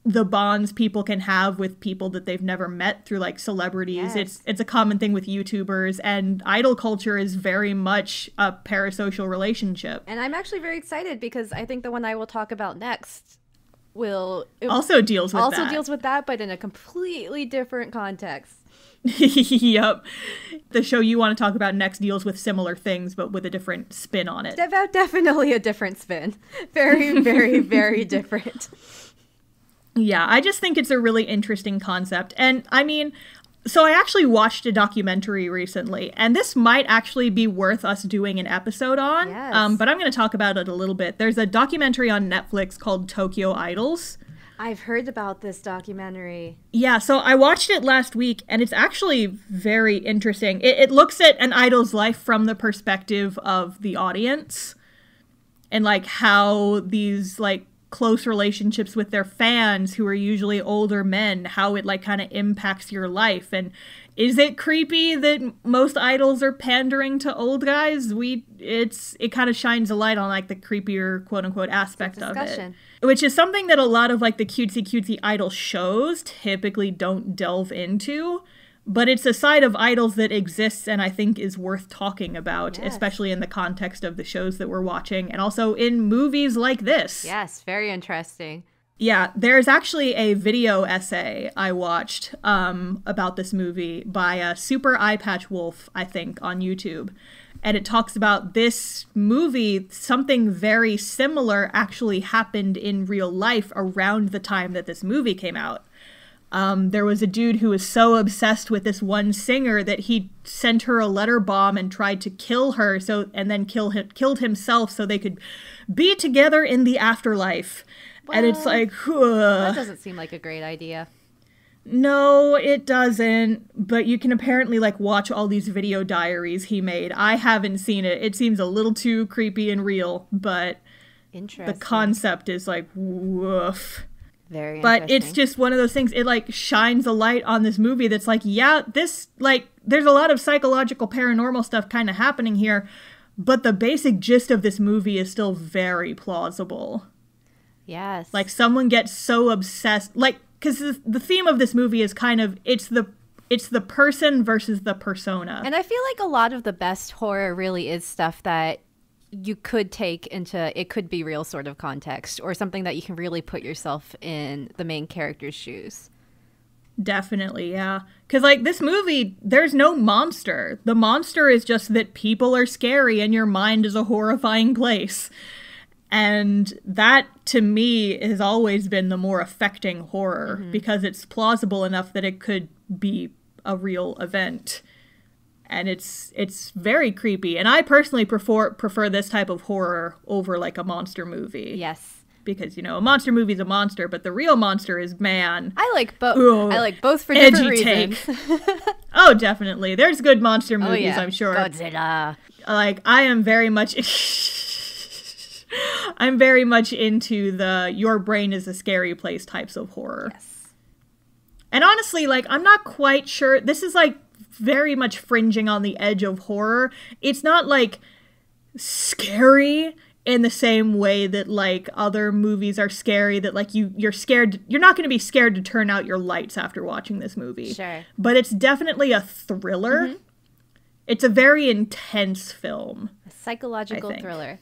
the bonds people can have with people that they've never met through, like, celebrities. Yes. It's a common thing with YouTubers, and idol culture is very much a parasocial relationship. And I'm actually very excited because I think the one I will talk about next also deals with that, but in a completely different context. Yep. The show you want to talk about next deals with similar things, but with a different spin on it. Definitely a different spin. Very, very, very different. Yeah, I just think it's a really interesting concept. And, I mean, so I actually watched a documentary recently, and this might actually be worth us doing an episode on. Yes. But I'm going to talk about it a little bit. There's a documentary on Netflix called Tokyo Idols. I've heard about this documentary. Yeah, so I watched it last week, and it's actually very interesting. It looks at an idol's life from the perspective of the audience, and, like, how these, like, close relationships with their fans, who are usually older men, how it like kind of impacts your life. And is it creepy that most idols are pandering to old guys? It kind of shines a light on like the creepier quote unquote aspect of it, which is something that a lot of like the cutesy idol shows typically don't delve into. But it's a side of idols that exists and I think is worth talking about, especially in the context of the shows that we're watching and also in movies like this. Yes, very interesting. Yeah, there's actually a video essay I watched about this movie by a Super Eye Patch Wolf, I think, on YouTube. And it talks about this movie, something very similar actually happened in real life around the time that this movie came out. There was a dude who was so obsessed with this one singer that he sent her a letter bomb and tried to kill her, and then killed himself so they could be together in the afterlife. Well, and it's like, that doesn't seem like a great idea. No, it doesn't. But you can apparently like watch all these video diaries he made. I haven't seen it. It seems a little too creepy and real, but the concept is like, woof. Very but it's just one of those things, it like shines a light on this movie that's like, yeah, this like there's a lot of psychological paranormal stuff kind of happening here, but the basic gist of this movie is still very plausible. Yes. Like someone gets so obsessed, like, because the theme of this movie is kind of it's the person versus the persona. And I feel like a lot of the best horror really is stuff that you could take into, it could be real sort of context, or something that you can really put yourself in the main character's shoes. Definitely, yeah. Because, like, this movie, there's no monster. The monster is just that people are scary and your mind is a horrifying place. And that, to me, has always been the more affecting horror, because it's plausible enough that it could be a real event. And it's very creepy. And I personally prefer this type of horror over like a monster movie. Yes. Because, you know, a monster movie is a monster, but the real monster is man. I like both. I like both for different reasons. Oh, definitely. There's good monster movies, I'm sure. Godzilla. Like, I am very much I'm very much into the your brain is a scary place types of horror. Yes. And honestly, like, I'm not quite sure. This is like very much fringing on the edge of horror. It's not like scary in the same way that like other movies are scary, that like you're scared. You're not going to be scared to turn out your lights after watching this movie. Sure. But it's definitely a thriller. It's a very intense film. A psychological thriller.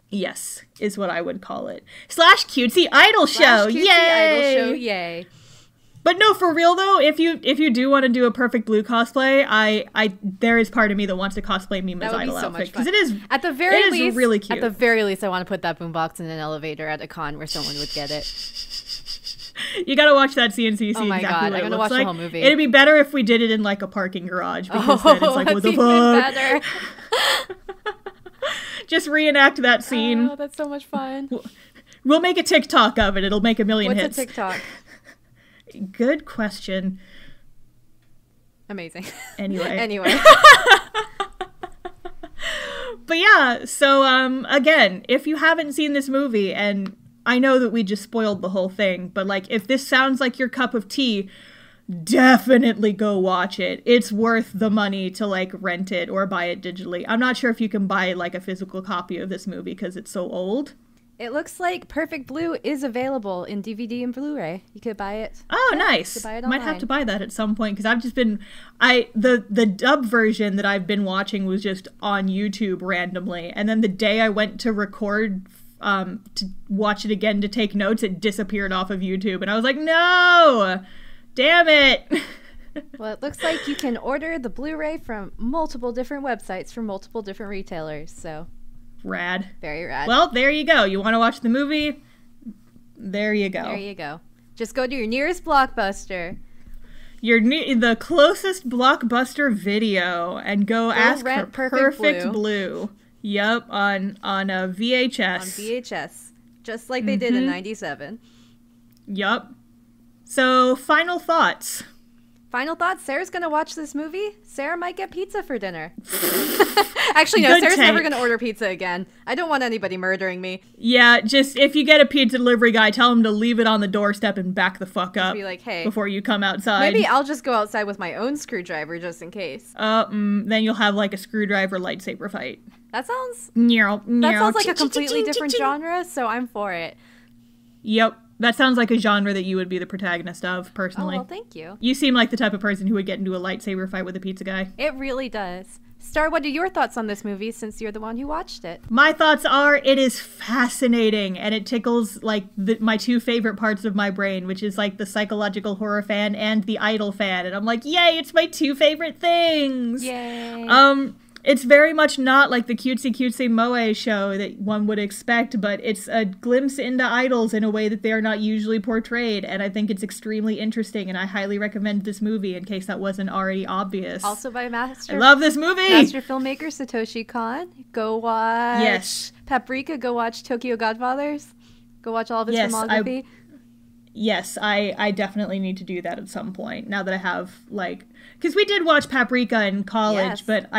Yes, is what I would call it. / cutesy idol show. Cutesy yay! Idol show, yay. But no, for real though, if you do want to do a Perfect Blue cosplay, I there is part of me that wants to cosplay Mima's idol outfit, because it is at the very least really cute. At the very least, I want to put that boombox in an elevator at a con where someone would get it. You gotta watch that scene so you see exactly God, what it looks watch like. The whole movie. It'd be better if we did it in like a parking garage, because then it's like, what the fuck? Better. Just reenact that scene. Oh, that's so much fun. We'll make a TikTok of it. It'll make a million hits. What's a TikTok? Good question. Amazing. Anyway. But yeah, so again, if you haven't seen this movie, and I know that we just spoiled the whole thing, but like if this sounds like your cup of tea, definitely go watch it. It's worth the money to like rent it or buy it digitally. I'm not sure if you can buy like a physical copy of this movie because it's so old. It looks like Perfect Blue is available in DVD and Blu-ray. You could buy it. Oh, nice. You could buy it Might have to buy that at some point, because I've just been the dub version that I've been watching was just on YouTube randomly, and then the day I went to record to watch it again to take notes, it disappeared off of YouTube, and I was like, no, damn it. Well, it looks like you can order the Blu-ray from multiple different websites from multiple different retailers, so rad. Very rad. Well, there you go. You want to watch the movie? There you go. There you go. Just go to your nearest Blockbuster. The closest Blockbuster video and go ask for Perfect Blue. Yep, on a VHS. On VHS. Just like they did in 97. Yup. So, final thoughts. Final thoughts. Sarah's going to watch this movie. Sarah might get pizza for dinner. Actually, no, Good Sarah's take. never going to order pizza again. I don't want anybody murdering me. Yeah, just if you get a pizza delivery guy, tell him to leave it on the doorstep and back the fuck up. Be like, hey, before you come outside. Maybe I'll just go outside with my own screwdriver just in case. Then you'll have like a screwdriver lightsaber fight. That sounds like a completely different genre, so I'm for it. Yep. That sounds like a genre that you would be the protagonist of, personally. Oh, well, thank you. You seem like the type of person who would get into a lightsaber fight with a pizza guy. It really does. Star, what are your thoughts on this movie since you're the one who watched it? My thoughts are it is fascinating, and it tickles like my two favorite parts of my brain, which is like the psychological horror fan and the iDOL fan. And I'm like, yay, it's my two favorite things. Yay. It's very much not like the cutesy moe show that one would expect, but it's a glimpse into idols in a way that they are not usually portrayed, and I think it's extremely interesting, and I highly recommend this movie in case that wasn't already obvious. Also by I love this movie! Master filmmaker Satoshi Kon. Go watch Paprika, go watch Tokyo Godfathers. Go watch all of his filmography. Yes, I definitely need to do that at some point, now that I have, like... Because we did watch Paprika in college, but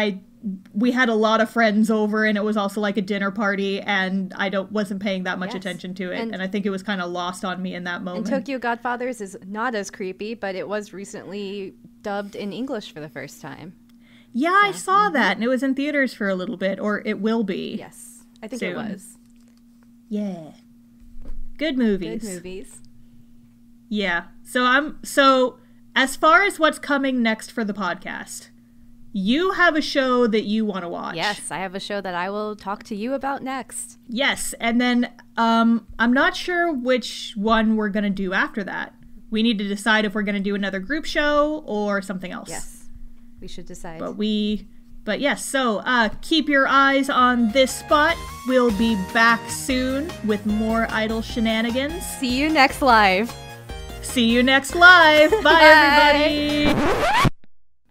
we had a lot of friends over, and it was also like a dinner party, and I wasn't paying that much attention to it, and I think it was kind of lost on me in that moment. And Tokyo Godfathers is not as creepy, but it was recently dubbed in English for the first time. Yeah, I saw that, and it was in theaters for a little bit, or it will be. Yes, I think soon. it was. Yeah. Good movies. Good movies. Yeah. So as far as what's coming next for the podcast, you have a show that you want to watch. Yes, I have a show that I will talk to you about next. Yes, and then I'm not sure which one we're going to do after that. We need to decide if we're going to do another group show or something else. Yes, we should decide. But yes, so keep your eyes on this spot. We'll be back soon with more iDOL shenanigans. See you next live. See you next live. Bye, everybody.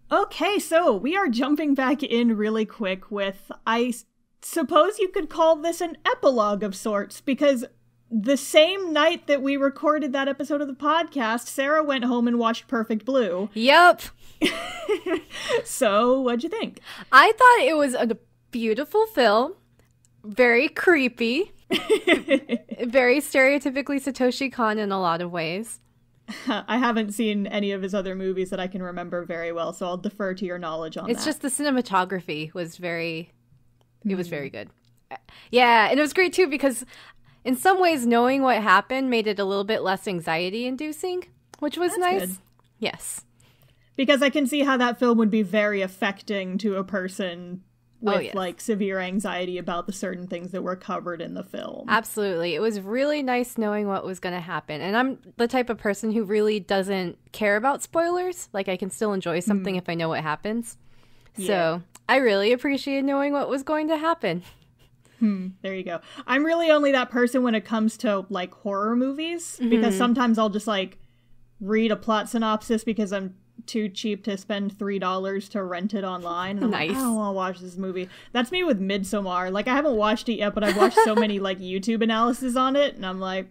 Okay, so we are jumping back in really quick with, I suppose you could call this an epilogue of sorts, because the same night that we recorded that episode of the podcast, Sarah went home and watched Perfect Blue. Yep. So, what'd you think? I thought it was a beautiful film, very creepy, very stereotypically Satoshi Kon in a lot of ways. I haven't seen any of his other movies that I can remember very well, so I'll defer to your knowledge on that. It's just the cinematography was very good. Yeah, and it was great too because in some ways knowing what happened made it a little bit less anxiety-inducing, which was nice. Good. Yes. Because I can see how that film would be very affecting to a person with like severe anxiety about the certain things that were covered in the film. Absolutely. It was really nice knowing what was going to happen. And I'm the type of person who really doesn't care about spoilers. Like I can still enjoy something if I know what happens. Yeah. So I really appreciated knowing what was going to happen. There you go. I'm really only that person when it comes to like horror movies because sometimes I'll just like read a plot synopsis because I'm too cheap to spend $3 to rent it online. And I'm like, I don't want to watch this movie. That's me with Midsommar. Like, I haven't watched it yet, but I've watched so many, like, YouTube analyses on it, and I'm like,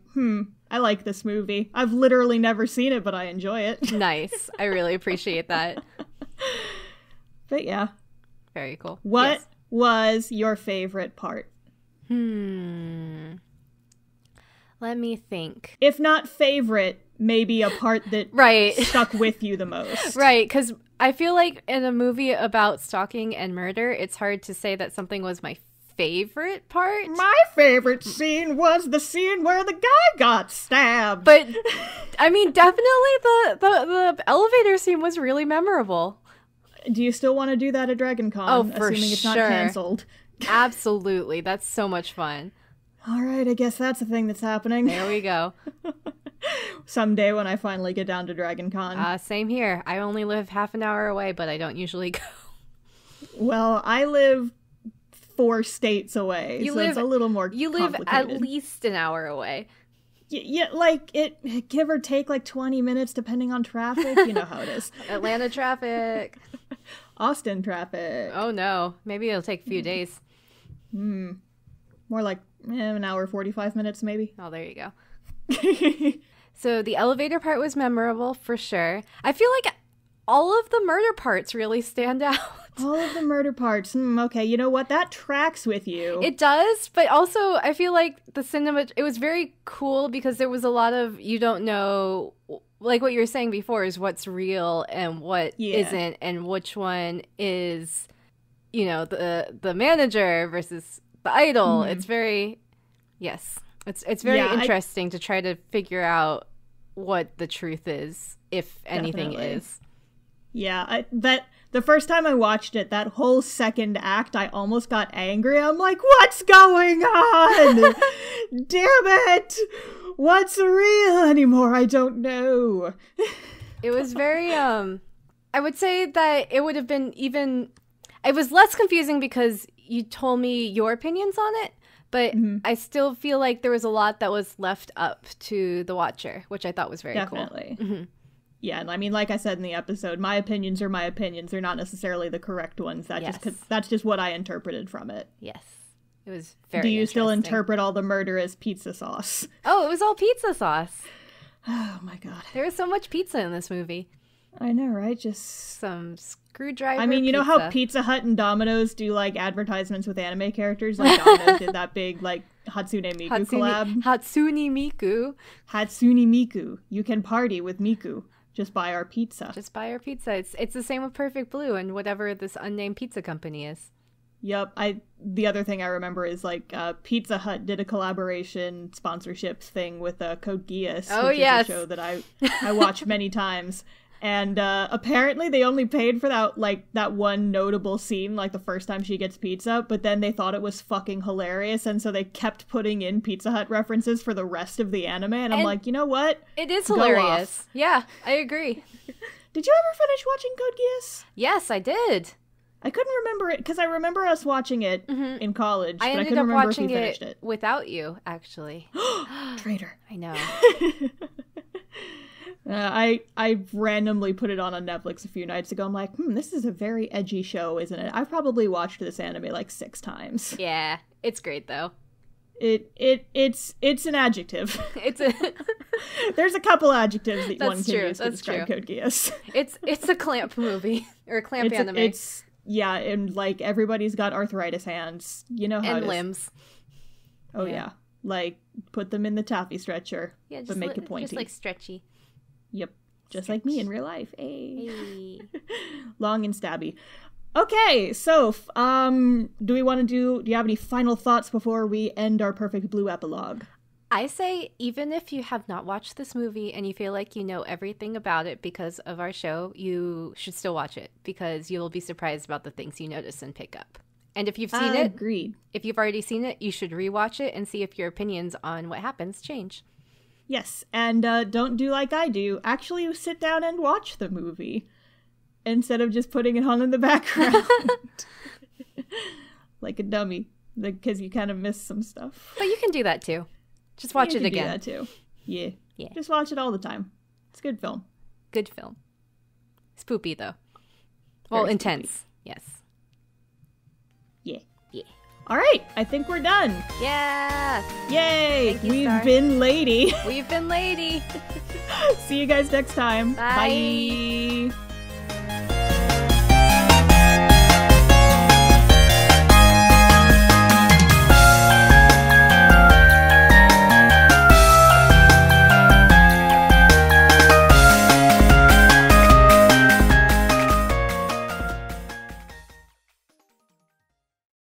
I like this movie. I've literally never seen it, but I enjoy it. Nice. I really appreciate that. But yeah. Very cool. What was your favorite part? Let me think. If not favorite, maybe a part that stuck with you the most. Right, because I feel like in a movie about stalking and murder, it's hard to say that something was my favorite part. My favorite scene was the scene where the guy got stabbed. But, I mean, definitely the elevator scene was really memorable. Do you still want to do that at DragonCon? Oh, for assuming it's not canceled. Absolutely. That's so much fun. All right, I guess that's a thing that's happening. There we go. Someday when I finally get down to DragonCon. Same here. I only live half an hour away, but I don't usually go. Well, I live 4 states away, it's a little more complicated. You live at least an hour away. Yeah, like, it give or take like 20 minutes depending on traffic. You know how it is. Atlanta traffic. Austin traffic. Oh, no. Maybe it'll take a few days. More like an hour, 45 minutes, maybe. Oh, there you go. So the elevator part was memorable, for sure. I feel like all of the murder parts really stand out. All of the murder parts. Okay, you know what? That tracks with you. It does, but also I feel like the cinema, it was very cool because there was a lot of, you don't know, like what you were saying before, is what's real and what isn't, and which one is, you know, the manager versus the idol. It's very, it's very interesting to try to figure out what the truth is, if anything is. Yeah, the first time I watched it, that whole second act, I almost got angry. I'm like, what's going on? Damn it! What's real anymore? I don't know. It was very, I would say that it would have been even, it was less confusing because you told me your opinions on it, but I still feel like there was a lot that was left up to the watcher, which I thought was very cool. Definitely. Yeah, and I mean, like I said in the episode, my opinions are my opinions. They're not necessarily the correct ones. That's just what I interpreted from it. Yes. It was very Do you still interpret all the murder as pizza sauce? Oh, it was all pizza sauce. Oh my god. There was so much pizza in this movie. I know, right? Just some screwdriver I mean, you know how Pizza Hut and Domino's do, like, advertisements with anime characters? Like, Domino's did that big, like, Hatsune Miku collab. Hatsune Miku. Hatsune Miku. You can party with Miku. Just buy our pizza. Just buy our pizza. It's the same with Perfect Blue and whatever this unnamed pizza company is. Yep. The other thing I remember is, like, Pizza Hut did a collaboration sponsorship thing with Code Geass, which is a show that I watch many times. And apparently they only paid for that one notable scene, like the first time she gets pizza, but then they thought it was fucking hilarious, and so they kept putting in Pizza Hut references for the rest of the anime, and I'm like, you know what? It is hilarious. Yeah, I agree. Did you ever finish watching Code Geass? Yes, I did. I couldn't remember it, because I remember us watching it in college, but I couldn't remember if we finished it. Without you, actually. Traitor. I know. I randomly put it on Netflix a few nights ago. I'm like, this is a very edgy show, isn't it? I've probably watched this anime like 6 times. Yeah, it's great though. It's an adjective. There's a couple adjectives that one can use to describe Code Geass. It's a clamp movie or a clamp anime. Yeah, and like everybody's got arthritis hands. You know how it is. And limbs. Oh yeah, like put them in the taffy stretcher, but make it pointy. Just like stretchy. Yep. Just like me in real life. Hey. Long and stabby. Okay, so do you have any final thoughts before we end our Perfect Blue epilogue? I say, even if you have not watched this movie and you feel like you know everything about it because of our show, you should still watch it because you'll be surprised about the things you notice and pick up. And if you've seen it, agreed. If you've already seen it, you should rewatch it and see if your opinions on what happens change. Yes, and don't do like I do. Actually sit down and watch the movie instead of just putting it on in the background. Like a dummy, because you kind of miss some stuff. But you can do that too. Just watch it again. You can do that too. Yeah. Just watch it all the time. It's a good film. Good film. Spoopy, though. Well, very intense. Spoopy. Yes. Yeah. All right, I think we're done. Yeah. Yay. We've been lady. We've been lady. See you guys next time. Bye. Bye.